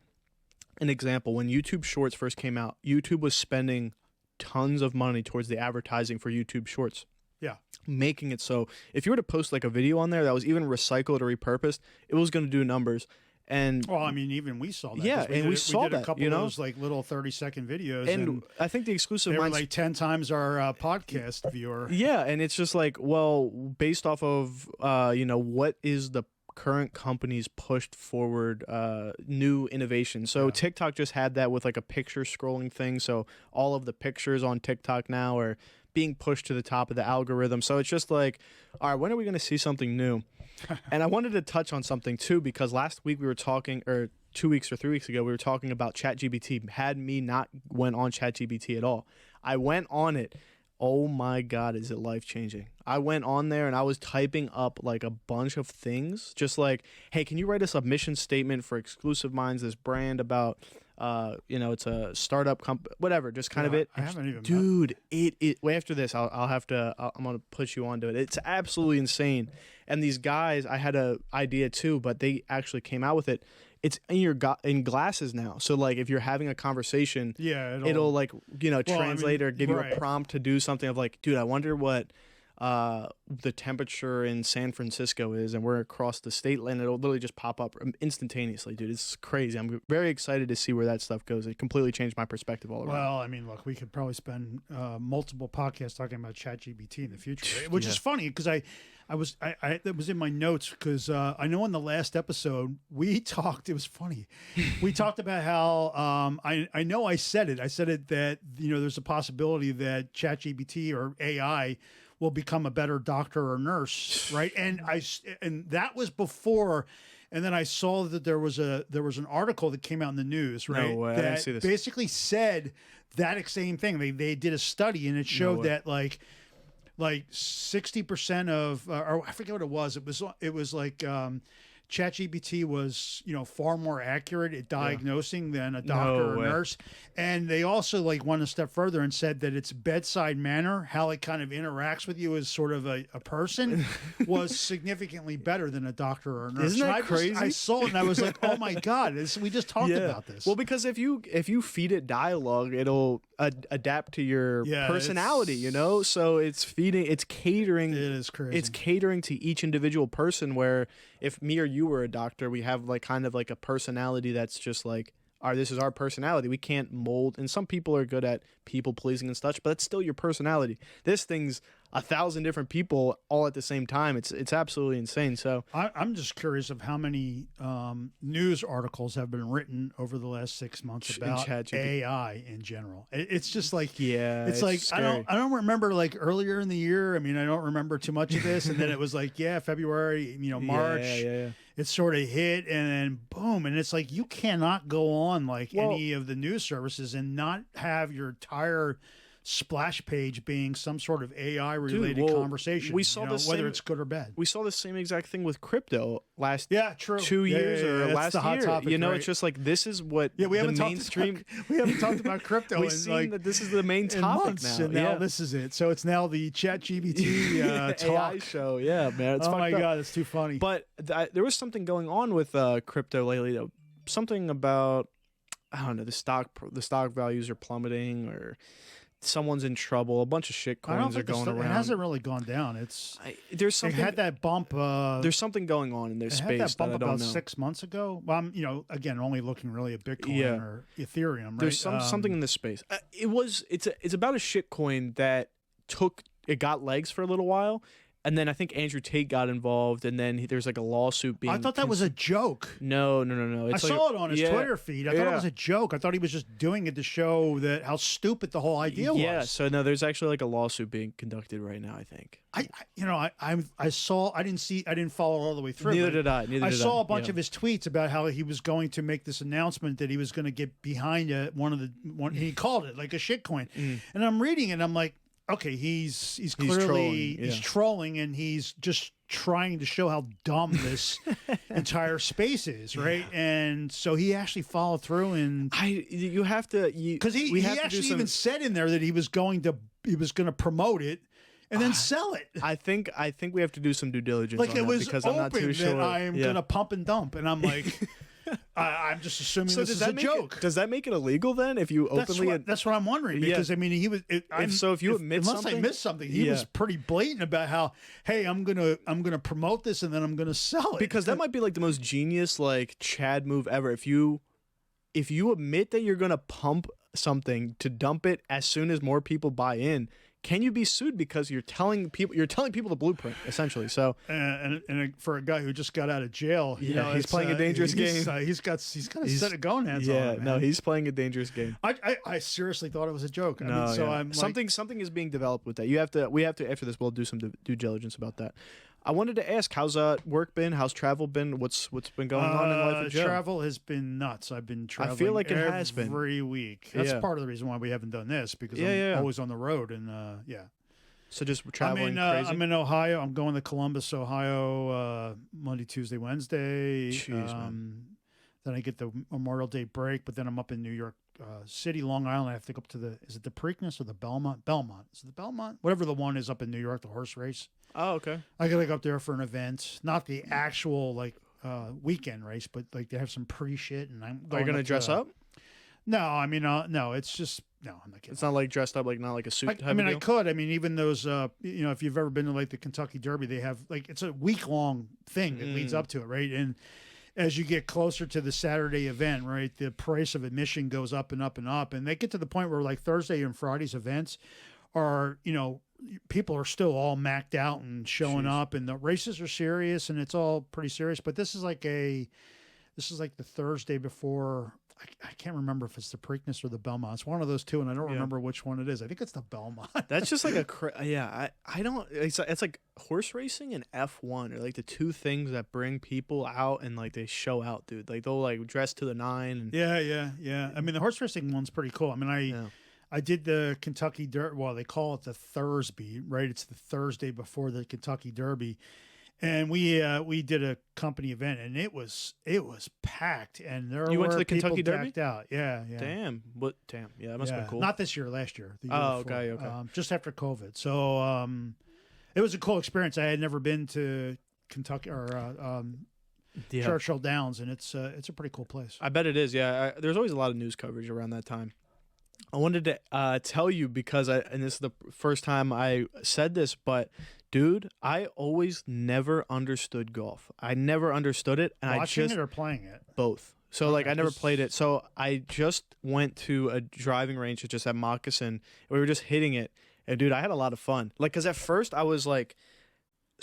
an example, when YouTube Shorts first came out, YouTube was spending tons of money towards the advertising for YouTube Shorts. Yeah. Making it so if you were to post like a video on there that was even recycled or repurposed, it was going to do numbers. And well, I mean, even we saw that. Yeah, and we saw did a that, couple of those like little 30-second videos, and I think the exclusive they were minds, like 10 times our podcast viewer. Yeah, and it's just like, well, based off of you know, what is the current company's pushed forward new innovation. So TikTok just had that with like a picture scrolling thing. So all of the pictures on TikTok now are being pushed to the top of the algorithm. So it's just like, all right, when are we going to see something new? And I wanted to touch on something too, because last week we were talking, or 2 weeks or 3 weeks ago, we were talking about ChatGPT. Had me not went on ChatGPT at all. I went on it. Oh my God, is it life-changing. I went on there and I was typing up like a bunch of things, just like, hey, can you write us a mission statement for Exclusive Minds, this brand about, you know, it's a startup company, whatever, just kind of it. I haven't even Dude, wait, after this, I'm going to put you onto it. It's absolutely insane. And these guys, I had an idea too, but they actually came out with it. It's in glasses now. So like if you're having a conversation, it'll like, you know, translate or give you a prompt to do something of like, dude, I wonder what the temperature in San Francisco is, and we're across the state line. It'll literally just pop up instantaneously, dude. It's crazy. I'm very excited to see where that stuff goes. It completely changed my perspective all around. Well, I mean, look, we could probably spend multiple podcasts talking about ChatGPT in the future, which is funny because that was in my notes because I know in the last episode we talked. It was funny. We talked about how I know I said it that, you know, there's a possibility that ChatGPT or AI will become a better doctor or nurse, right? And that was before. And then I saw that there was an article that came out in the news, right? No way. That I didn't see this. basically said that same thing. They did a study and it showed that like 60% of, or I forget what it was. It was like ChatGPT was, you know, far more accurate at diagnosing than a doctor or nurse. And they also like went a step further and said that its bedside manner, how it kind of interacts with you as sort of a person, was significantly better than a doctor or a nurse. Isn't that crazy? I saw it and I was like, oh my God, we just talked about this. Well, because if you feed it dialogue, it'll adapt to your personality, you know? So it's catering. It is crazy. It's catering to each individual person, where if me or you were a doctor, we have like kind of like a personality that's just like, this is our personality. We can't mold. And some people are good at people pleasing and such, but it's still your personality. This thing's 1,000 different people all at the same time. It's absolutely insane. So I'm just curious of how many news articles have been written over the last 6 months about AI in general. It's just like, it's like scary. I don't remember like earlier in the year. I mean, I don't remember too much of this. And then it was like, February, you know, March. It sort of hit, and then boom, and it's like you cannot go on like any of the news services and not have your entire splash page being some sort of AI related conversation. We saw this whether it's good or bad. We saw the same exact thing with crypto last 2 years or last the hot year. Topic, you know, right? It's just like this is what we haven't the mainstream. We haven't talked about crypto. We've seen that this is the main topic now. And now this is it. So it's now the ChatGPT talk AI show. Yeah, man. It's oh my God, it's too funny. But there was something going on with crypto lately. Though. Something about, I don't know, the stock values are plummeting, or someone's in trouble. A bunch of shit coins are going around. It hasn't really gone down. There's something. It had that bump. There's something going on in their space. Had that bump I don't about know. 6 months ago. Well, I'm, you know, again, only looking really at Bitcoin or Ethereum. Right? There's something in this space. It's about a shit coin that got legs for a little while. And then I think Andrew Tate got involved, and then there's like a lawsuit being. I thought that was a joke. No. I saw it on his Twitter feed. I thought it was a joke. I thought he was just doing it to show how stupid the whole idea was. Yeah. So no, there's actually like a lawsuit being conducted right now, I think. I saw. I didn't follow all the way through. Neither did I. I saw a bunch of his tweets about how he was going to make this announcement that he was going to get behind one. He called it like a shitcoin, and I'm reading it. And I'm like. Okay, he's clearly trolling, and he's just trying to show how dumb this entire space is, right? And so he actually followed through, and you have to because he actually even said in there that he was going to going to promote it and then sell it. I think we have to do some due diligence. Like on it that was because open I'm not too that sure. I am going to pump and dump, and I'm like, I'm just assuming this is a joke. Does that make it illegal then? If you openly, that's what I'm wondering, because I mean, he was. If you admit unless something, I missed something, he was pretty blatant about how, hey, I'm gonna promote this and then I'm gonna sell it. Because that might be like the most genius like Chad move ever. If you admit that you're gonna pump something to dump it as soon as more people buy in, can you be sued because you're telling people the blueprint essentially? So and for a guy who just got out of jail, you know, he's playing a dangerous game. He's got a set of going hands on him, no, he's playing a dangerous game. I seriously thought it was a joke. I'm something is being developed with that. We have to after this we'll do some due diligence about that. I wanted to ask, how's work been? How's travel been? What's been going on in life of Joe? Travel has been nuts. I've been traveling. I feel like it has been every week. That's part of the reason why we haven't done this, because I'm always on the road and So just traveling crazy. I'm in Ohio. I'm going to Columbus, Ohio, Monday, Tuesday, Wednesday. Jeez, man. Then I get the Memorial Day break, but then I'm up in New York City, Long Island. I have to go up to is it the Preakness or the Belmont? Belmont. Is it the Belmont? Whatever the one is up in New York, the horse race. Oh, okay. I got to go up there for an event, not the actual weekend race, but like they have some pre-shit. And I'm going. Are you going to dress up? No, I mean, no, it's just, no, I'm not kidding. It's not like dressed up, like not like a suit. I mean, I could. I mean, even those, if you've ever been to like the Kentucky Derby, they have like, it's a week-long thing that leads up to it, right? And as you get closer to the Saturday event, right, the price of admission goes up and up and up. And they get to the point where like Thursday and Friday's events are, people are still all macked out and showing up, and the races are serious and it's all pretty serious. But this is like the Thursday before. I can't remember if it's the Preakness or the Belmont. It's one of those two, and I don't remember which one it is. I think it's the Belmont. That's just like I don't. It's like horse racing and F1 are like the two things that bring people out and like they show out, dude. Like they'll like dress to the nine. And yeah. I mean, the horse racing one's pretty cool. I mean, I did the Kentucky Derby. Well, they call it the Thursby, right? It's the Thursday before the Kentucky Derby. And we did a company event, and it was packed, and there you were went to the people Kentucky Derby? decked out. Yeah. Damn, yeah, that must have been cool. Not this year, last year. The year before. Okay. Just after COVID, so it was a cool experience. I had never been to Kentucky or Churchill Downs, and it's a pretty cool place. I bet it is. Yeah, there's always a lot of news coverage around that time. I wanted to tell you because and this is the first time I said this, but. Dude, I always never understood golf. I never understood it. And Watching it or playing it? Both. So, like, I never played it. So, I just went to a driving range just at Moccasin. And we were just hitting it. And, dude, I had a lot of fun. Like, because at first I was like...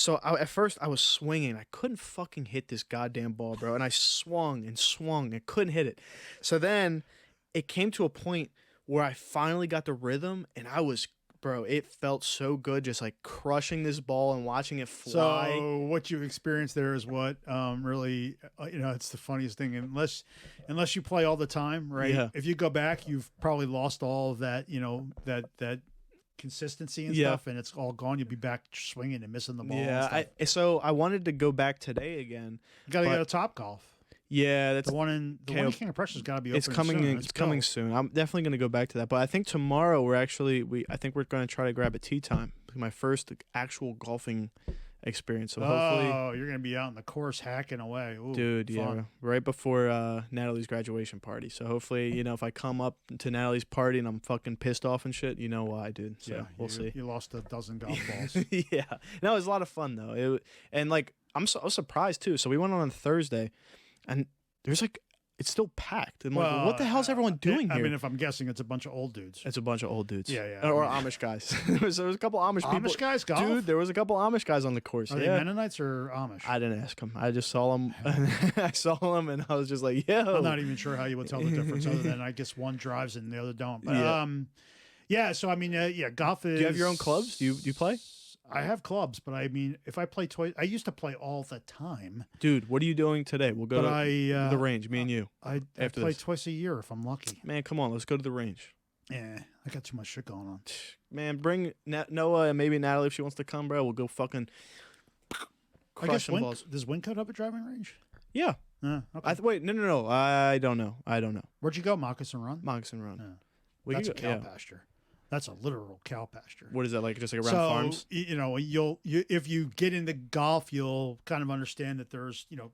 at first I was swinging. I couldn't fucking hit this goddamn ball, bro. And I swung and couldn't hit it. So then it came to a point where I finally got the rhythm, and I was... Bro, it felt so good just like crushing this ball and watching it fly. So what you experienced there is what really, it's the funniest thing. Unless you play all the time, right? Yeah. If you go back, you've probably lost all of that, that consistency and stuff, and it's all gone. You'll be back swinging and missing the ball. Yeah, so I wanted to go back today again. You got to go to Topgolf. Yeah, that's the one in King of Prussia's got to be open. It's coming. Soon. It's coming soon. I'm definitely going to go back to that. But I think tomorrow I think we're going to try to grab a tee time. My first actual golfing experience. So hopefully, you're going to be out in the course hacking away, ooh, dude. Fun. Yeah, right before Natalie's graduation party. So hopefully, if I come up to Natalie's party and I'm fucking pissed off and shit, you know why, dude. So we'll see. You lost a dozen golf balls. Yeah, no, it was a lot of fun though. I was surprised too. So we went on Thursday. And there's it's still packed. And like, what the hell's everyone doing here? I mean, if I'm guessing, it's a bunch of old dudes. It's a bunch of old dudes. Yeah. Or Amish guys. there was a couple Amish people. Amish guys golf? Dude, there was a couple Amish guys on the course. Are they Mennonites or Amish? I didn't ask them. I just saw them. I saw them, and I was just like, yo. I'm not even sure how you would tell the difference other than I guess one drives and the other don't. But, so I mean, golf is... Do you have your own clubs? Do you play? I have clubs, but I mean, if I play twice, I used to play all the time. Dude, what are you doing today? We'll go to the range, me and you. I play twice a year if I'm lucky. Man, come on, let's go to the range. Yeah, I got too much shit going on. Man, bring Noah and maybe Natalie if she wants to come, bro. We'll go fucking crush some balls. Does Wyncote have a driving range? Yeah. Okay. Wait, no. I don't know. Where'd you go? Moccasin Run? Moccasin Run. Yeah. That's a cow pasture. That's a literal cow pasture. What is that like? Just like around farms? You know, if you get into golf, you'll kind of understand that there's, you know,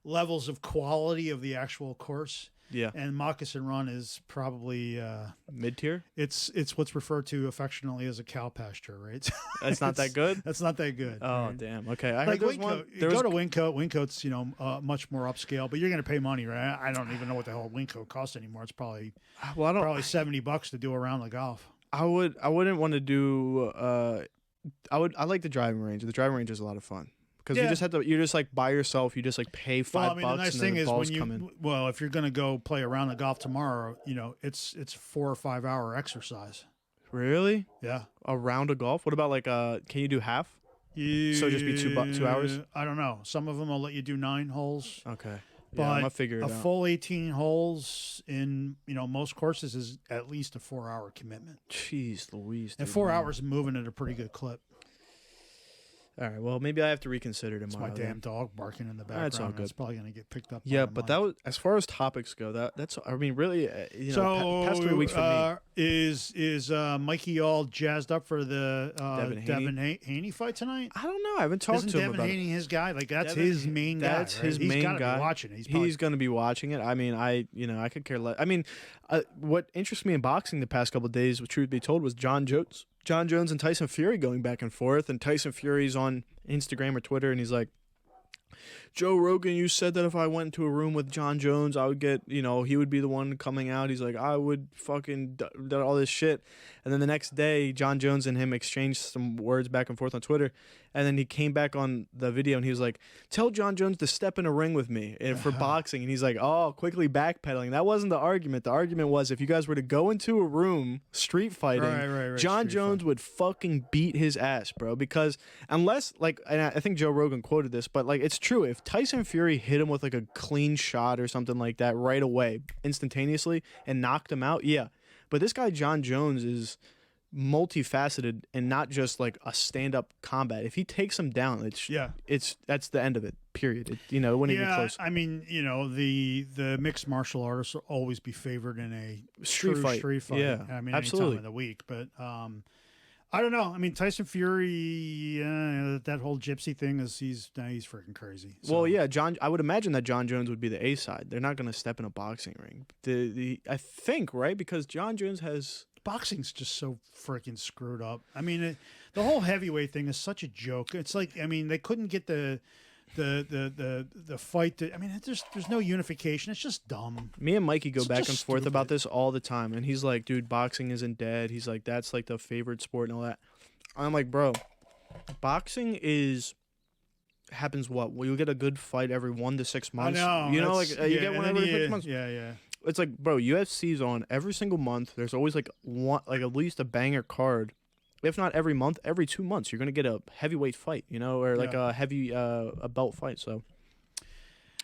levels of quality of the actual course. Yeah. And Moccasin Run is probably mid-tier. It's what's referred to affectionately as a cow pasture, right? That's not that good. That's not that good. Oh, right? damn. Okay, I Like heard Wingcote, go to Wingcote. Wingcote's, you know, much more upscale, but you're going to pay money, right? I don't even know what the hell Wingcote costs anymore. It's probably probably $70 to do a round of golf. I wouldn't want to do. I like the driving range. The driving range is a lot of fun. Because you're just like by yourself. You just like pay $5. Well, I mean, the nice thing the is balls come in. Well, if you're going to go play a round of golf tomorrow, you know, it's 4 or 5 hour exercise. Really? Yeah. A round of golf? What about like can you do half? So just be 2 hours? I don't know. Some of them will let you do 9 holes. Okay. But I'm gonna figure it out. A full 18 holes in, you know, most courses is at least a 4 hour commitment. Jeez Louise. And 4 hours moving at a pretty good clip. All right, well, maybe I have to reconsider tomorrow. It's my damn dog barking in the background. That's all good. It's probably going to get picked up. Yeah, but that was, as far as topics go, that's, I mean, really, you know, past 3 weeks for me. Is Mikey all jazzed up for the Devin Haney fight tonight? I don't know. I haven't talked to him about it. Isn't Devin Haney his guy? Like, that's his main guy. That's his main guy. He's got to be watching it. He's going to be watching it. I mean, I could care less. I mean, what interests me in boxing the past couple of days, truth be told, was John Jones and Tyson Fury going back and forth, and Tyson Fury's on Instagram or Twitter, and he's like, Joe Rogan, you said that if I went into a room with John Jones, I would get, you know, he would be the one coming out. He's like, I would fucking do all this shit. And then the next day, John Jones and him exchanged some words back and forth on Twitter. And then he came back on the video and he was like, tell John Jones to step in a ring with me for boxing. And he's like, oh, quickly backpedaling. That wasn't the argument. The argument was if you guys were to go into a room street fighting, right, John Jones would fucking beat his ass, bro. Because unless, like, and I think Joe Rogan quoted this, but like, it's true. If Tyson Fury hit him with like a clean shot or something like that right away, instantaneously, and knocked him out, yeah. But this guy, John Jones, is multifaceted and not just like a stand-up combat. If he takes him down, that's the end of it. Period. It wouldn't even be close. I mean, you know, the mixed martial artists will always be favored in a street fight. Yeah, I mean, absolutely. any time of the week, but I don't know. I mean, Tyson Fury, that whole gypsy thing he's freaking crazy. So. Well, yeah, I would imagine that John Jones would be the A side. They're not going to step in a boxing ring. I think, right? Because John Jones has. Boxing's just so freaking screwed up. I mean, the whole heavyweight thing is such a joke. It's like, I mean, they couldn't get the fight. I mean, there's no unification. It's just dumb. Me and Mikey go back and forth about this all the time, and he's like, "Dude, boxing isn't dead." He's like, "That's like the favorite sport and all that." I'm like, "Bro, boxing happens what? Well, you get a good fight every 1 to 6 months. I know. You know, like you get one every 6 months. Yeah. It's like, bro, UFC's on every single month. There's always like at least a banger card. If not every month, every 2 months, you're gonna get a heavyweight fight, you know, or like a heavy a belt fight. So,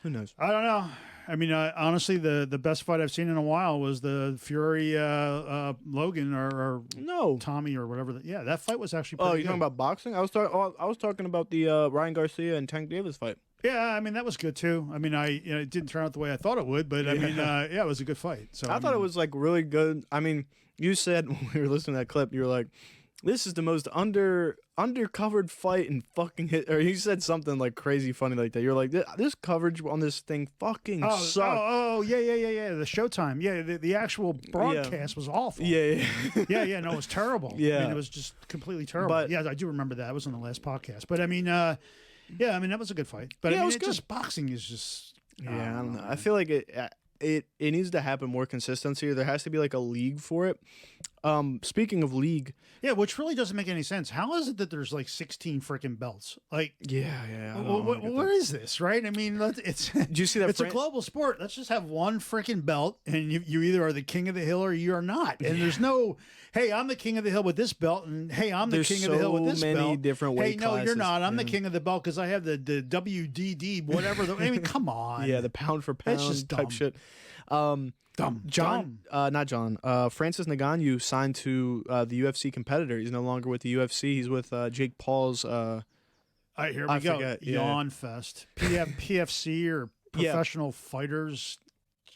who knows? I don't know. I mean, honestly, the best fight I've seen in a while was the Fury Logan or no Tommy or whatever. That fight was actually. Oh, pretty you're good. talking about boxing? I was talking about the Ryan Garcia and Tank Davis fight. Yeah, I mean that was good too. I mean, it didn't turn out the way I thought it would, but I mean, it was a good fight. So I thought it was like really good. I mean, you said when we were listening to that clip, you were like, "This is the most undercovered fight in fucking hit." Or you said something like crazy funny like that. You're like, "This coverage on this thing fucking sucked." Oh, yeah. The Showtime, the actual broadcast was awful. Yeah. No, it was terrible. Yeah, I mean, it was just completely terrible. But, yeah, I do remember that. It was on the last podcast. But I mean, yeah, I mean that was a good fight. But I mean, it was good. Just boxing is just. I don't know. I feel like it needs to happen more consistency. There has to be like a league for it. Speaking of league, yeah, which really doesn't make any sense. How is it that there's like 16 freaking belts? Like, where is this? Right? I mean, it's. Did you see that? It's a global sport. Let's just have one freaking belt, and you either are the king of the hill or you are not. And there's no, hey, I'm the king of the hill with this belt, and hey, I'm the king of the hill with this belt. There's so many different weight classes. Hey, no, you're not. I'm the king of the belt because I have the WDD, whatever. I mean, come on. Yeah, the pound for pound just type dumb. shit. Dumb. Not John. Francis Ngannou signed to the UFC competitor. He's no longer with the UFC. He's with Jake Paul's. All right, here we go. Forget, Yawn Fest. PFC or Professional Fighters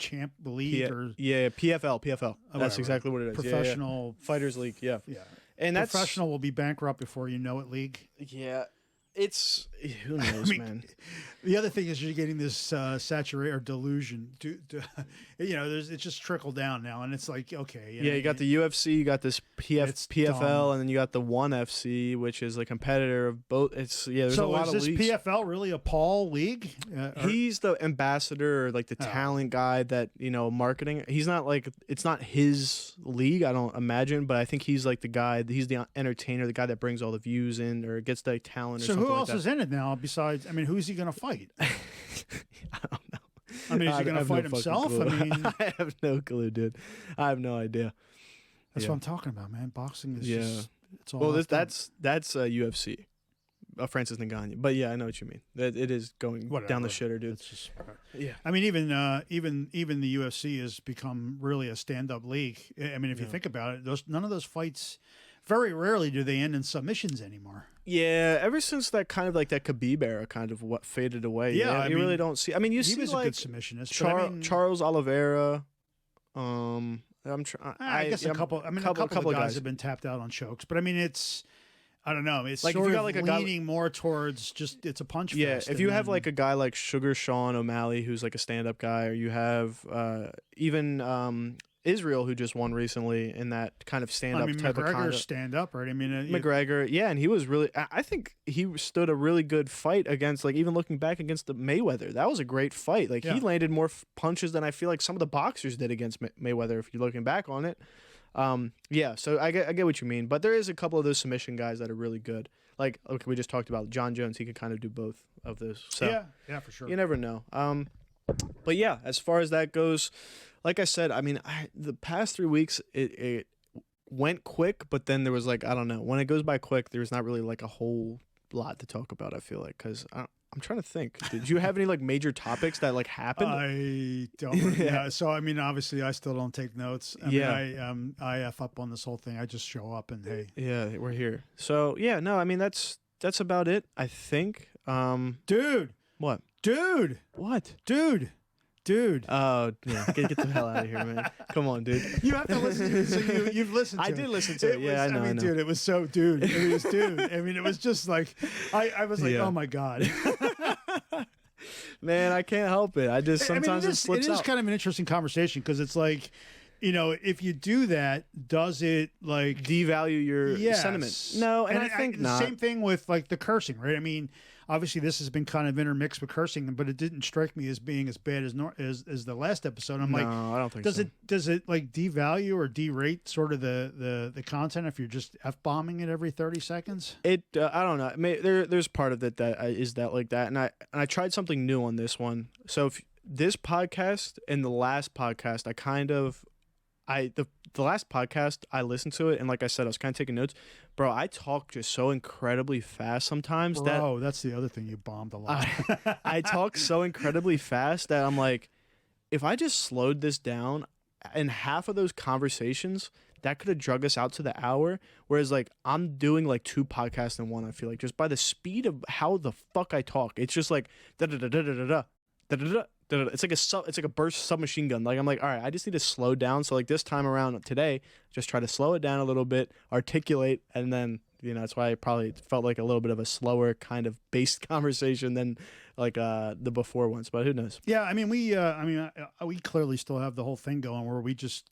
champ league or PFL. That's exactly what it is. Professional Fighters League. Yeah. And that's professional will be bankrupt before you know it. League. Yeah. It's who knows, man. The other thing is you're getting this saturation or delusion. It's just trickled down now, and it's like okay. You got the UFC, you got this PFL, and then you got the ONE FC, which is a competitor of both. There's a lot of leagues. So is this PFL really a Paul league? He's the ambassador, or like the talent guy that marketing. He's not it's not his league, I don't imagine, but I think he's like the guy. He's the entertainer, the guy that brings all the views in or gets the talent. So who else is in it now? Besides, who's he going to fight? I don't know. Is he going to fight himself? I have no clue, dude. I have no idea. That's what I'm talking about, man. Boxing is just it's all. Well, that's UFC, Francis Ngannou. But yeah, I know what you mean. It is going down the shitter, dude. It's just, even the UFC has become really a stand-up league. If you think about it, none of those fights. Very rarely do they end in submissions anymore. Yeah, ever since that kind of like that Khabib era kind of what faded away. Yeah, you really don't see. You see was like a good submissionist. Charles Oliveira. I guess a couple of guys have been tapped out on chokes, but it's. I don't know. It's like sort if you got like a leaning more towards just it's a punch. Yeah, fest if you have like a guy like Sugar Sean O'Malley who's like a stand-up guy, or you have even Israel, who just won recently in that kind of stand-up type of content. Stand-up, right? McGregor, and he was really. I think he stood a really good fight against, like, even looking back against the Mayweather. That was a great fight. Like, he landed more punches than I feel like some of the boxers did against Mayweather, if you're looking back on it. So I get what you mean, but there is a couple of those submission guys that are really good. Like, okay, we just talked about John Jones. He could kind of do both of those. So yeah, for sure. You never know. But yeah, as far as that goes, like I said, the past 3 weeks, it went quick, but then there was like, I don't know. When it goes by quick, there's not really like a whole lot to talk about, I feel like, because I'm trying to think. Did you have any like major topics that like happened? I don't. Yeah. So obviously, I still don't take notes. I F up on this whole thing. I just show up and hey. Yeah, we're here. So yeah, no, that's about it, I think. Dude. What? Dude. What? Dude. Oh, yeah. Get the hell out of here, man. Come on, dude. You have to listen to it. So you've listened to it. I did listen to it. Yeah, I know. Dude, it was so dude. It was dude. It was just like, I was like, oh my God. Man, I can't help it. I just sometimes it slips out. It is kind of an interesting conversation because it's like, if you do that, does it like devalue your sentiment? No, and I think not. Same thing with like the cursing, right? Obviously this has been kind of intermixed with cursing, but it didn't strike me as being as bad as the last episode. I'm like, no, I don't think so. Does it like devalue or derate sort of the content if you're just F-bombing it every 30 seconds? I don't know. There's part of it that is that like that, and I tried something new on this one. So if this podcast and the last podcast, the last podcast, I listened to it, and like I said, I was kind of taking notes. Bro, I talk just so incredibly fast sometimes. That's the other thing you bombed a lot. I talk so incredibly fast that I'm like, if I just slowed this down, in half of those conversations, that could have drug us out to the hour. Whereas, like, I'm doing like 2 podcasts in one, I feel like, just by the speed of how the fuck I talk. It's just like, da-da-da-da-da-da-da, da-da-da. It's like a burst submachine gun. Like, I'm like, all right, I just need to slow down. So like this time around today, just try to slow it down a little bit, articulate, and then that's why I probably felt like a little bit of a slower kind of based conversation than like the before ones. But who knows? Yeah, we clearly still have the whole thing going where we just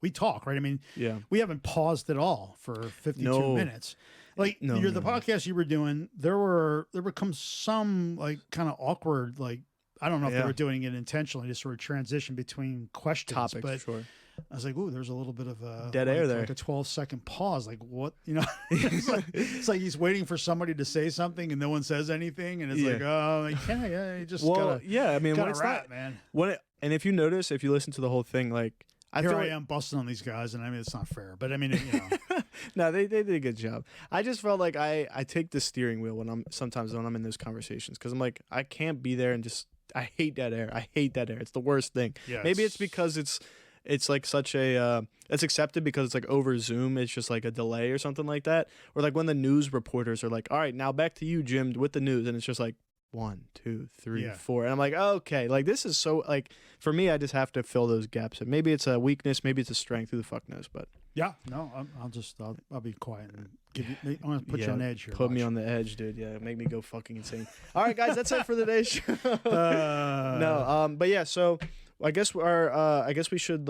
we talk, right? We haven't paused at all for 52 minutes. Like the podcast you were doing, there becomes some like kind of awkward like. I don't know if they were doing it intentionally to sort of transition between questions. Topics, but sure. I was like, ooh, there's a little bit of a dead air there. Like a 12-second pause. Like, what? It's like he's waiting for somebody to say something and no one says anything. And it's like, oh, you just gotta rap, man. And if you notice, if you listen to the whole thing, like, I am busting on these guys, and it's not fair. But No, they did a good job. I just felt like I take the steering wheel sometimes when I'm in those conversations, because I'm like, I can't be there and just. I hate dead air. It's the worst thing. Yeah, maybe it's because it's like such a it's accepted because it's like over Zoom. It's just like a delay or something like that. Or like when the news reporters are like, all right, now back to you, Jim, with the news, and it's just like 1, 2, 3, Yeah. 4. And I'm like, okay, like this is so like for me, I just have to fill those gaps. And maybe it's a weakness, maybe it's a strength. Who the fuck knows? But Yeah, no, I'll be quiet and give you. I'm gonna put you on edge here. Put me on the edge, dude. Yeah, make me go fucking insane. All right, guys, that's it for today's show. But yeah, so I guess I guess we should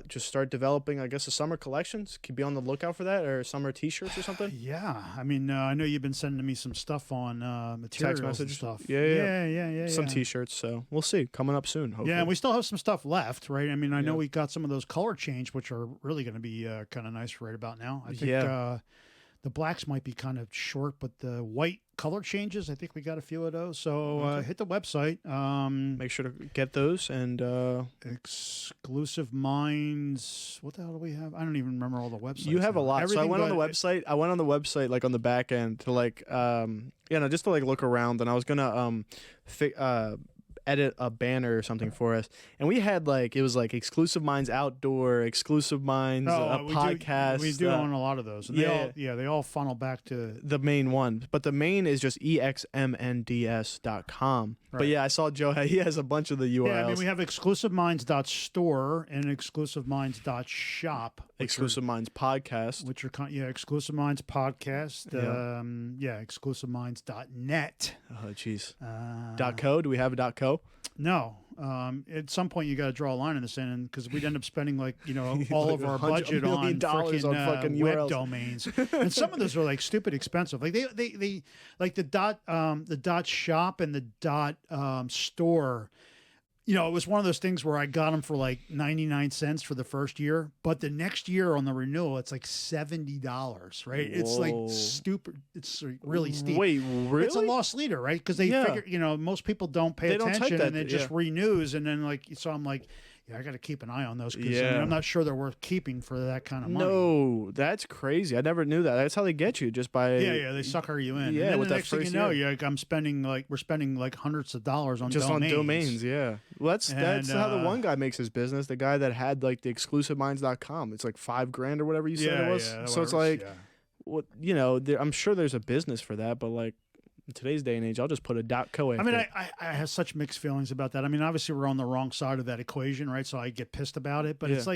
just start developing. I guess the summer collections. Could be on the lookout for that, or summer T-shirts or something. Yeah, I mean, I know you've been sending me some stuff on materials Text message and stuff. Yeah. Some T-shirts. So we'll see. Coming up soon. Hopefully. Yeah, and we still have some stuff left, right? I mean, I know we got some of those color change, which are really going to be kind of nice right about now. I think the blacks might be kind of short, but the white color changes, I think we got a few of those. So hit the website. Make sure to get those and Exclusive Minds. What the hell do we have? I don't even remember all the websites. You have now. a lot. Everything so I went on the but- website. I went on the website like on the back end to just to look around, and I was gonna edit a banner or something for us, and we had it was Exclusive Minds Outdoor, Exclusive Minds podcast. We do own a lot of those. And they all funnel back to the main one, but the main is just EXMNDS.com. Right. But yeah, I saw Joe. He has a bunch of the URLs. Yeah, I mean, we have exclusiveminds.store and exclusiveminds.shop. Exclusive Minds podcast, Which are Exclusive Minds podcast. Exclusiveminds.net. Oh jeez. .co? Do we have a .co? No. At some point you got to draw a line in the sand because we'd end up spending all of our budget on freaking fucking web URLs. domains, and some of those are stupid expensive. Like they like the dot shop and the dot store. It was one of those things where I got them for 99 cents for the first year, but the next year on the renewal, it's $70, right? Whoa. It's stupid. It's really steep. Wait, really? It's a loss leader, right? Because they figure, most people don't pay attention and it just renews. And then so I'm like, I got to keep an eye on those because I'm not sure they're worth keeping for that kind of money. No, that's crazy. I never knew that. That's how they get you, just by they sucker you in. Yeah, and then with the that next thing you first know, year. we're spending hundreds of dollars on just domains. on domains. Yeah, well, that's how the one guy makes his business. The guy that had the exclusiveminds.com. It's $5,000 or whatever you said it was. So it's what I'm sure there's a business for that, but in today's day and age, I'll just put a .co. I mean, I have such mixed feelings about that. I mean, obviously we're on the wrong side of that equation, right? So I get pissed about it, but it's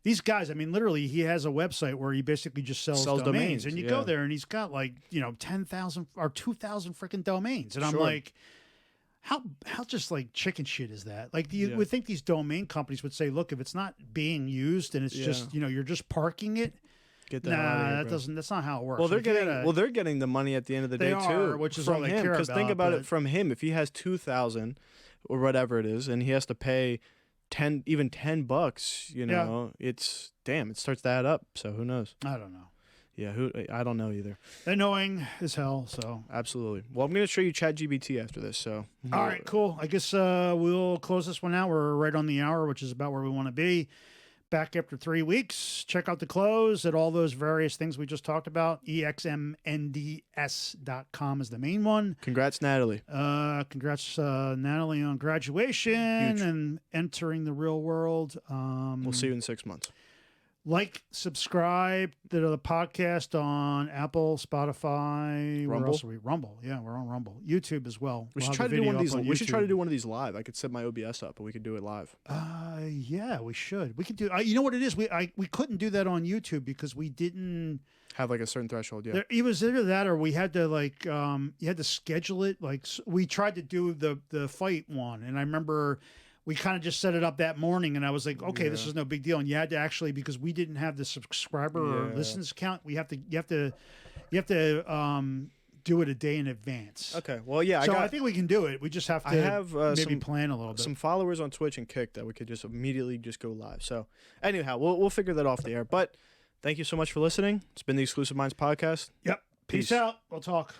these guys, I mean, literally he has a website where he basically just sells domains. And you go there and he's got 10,000 or 2,000 freaking domains. And I'm like, how just chicken shit is that? You would think these domain companies would say, look, if it's not being used and it's just, you're just parking it, get that out of here, bro. that's not how it works. Well, they're getting the money at the end of the day too, which is from all they him. care Because think about it from him. If he has 2,000 or whatever it is, and he has to pay $10, it's it starts to add up. So who knows? I don't know. Yeah, I don't know either. Annoying as hell. So absolutely. Well, I'm going to show you ChatGPT after this. So all right, cool. I guess we'll close this one out. We're right on the hour, which is about where we want to be. Back after 3 weeks. Check out the close at all those various things we just talked about. EXMNDS.com is the main one. Congrats, Natalie. Congrats, Natalie, on graduation and entering the real world. We'll see you in 6 months. Subscribe to the podcast on Apple, Spotify. Rumble? Where else are we? Rumble. Yeah, we're on Rumble. YouTube as well. We should try to do one of these. We should try to do one of these live. I could set my OBS up, and we could do it live. Yeah, we should. We could do. You know what it is? We couldn't do that on YouTube because we didn't have a certain threshold. Yeah, it was either that or we had to you had to schedule it. We tried to do the fight one, and I remember. We kind of just set it up that morning, and I was like, "Okay, this is no big deal." And you had to actually, because we didn't have the subscriber or listens count, you have to do it a day in advance. Okay, well, yeah. I think we can do it. We just have to maybe plan a little bit. Some followers on Twitch and Kick that we could just immediately just go live. So, anyhow, we'll figure that off the air. But thank you so much for listening. It's been the Exclusive Minds podcast. Yep. Peace out. We'll talk.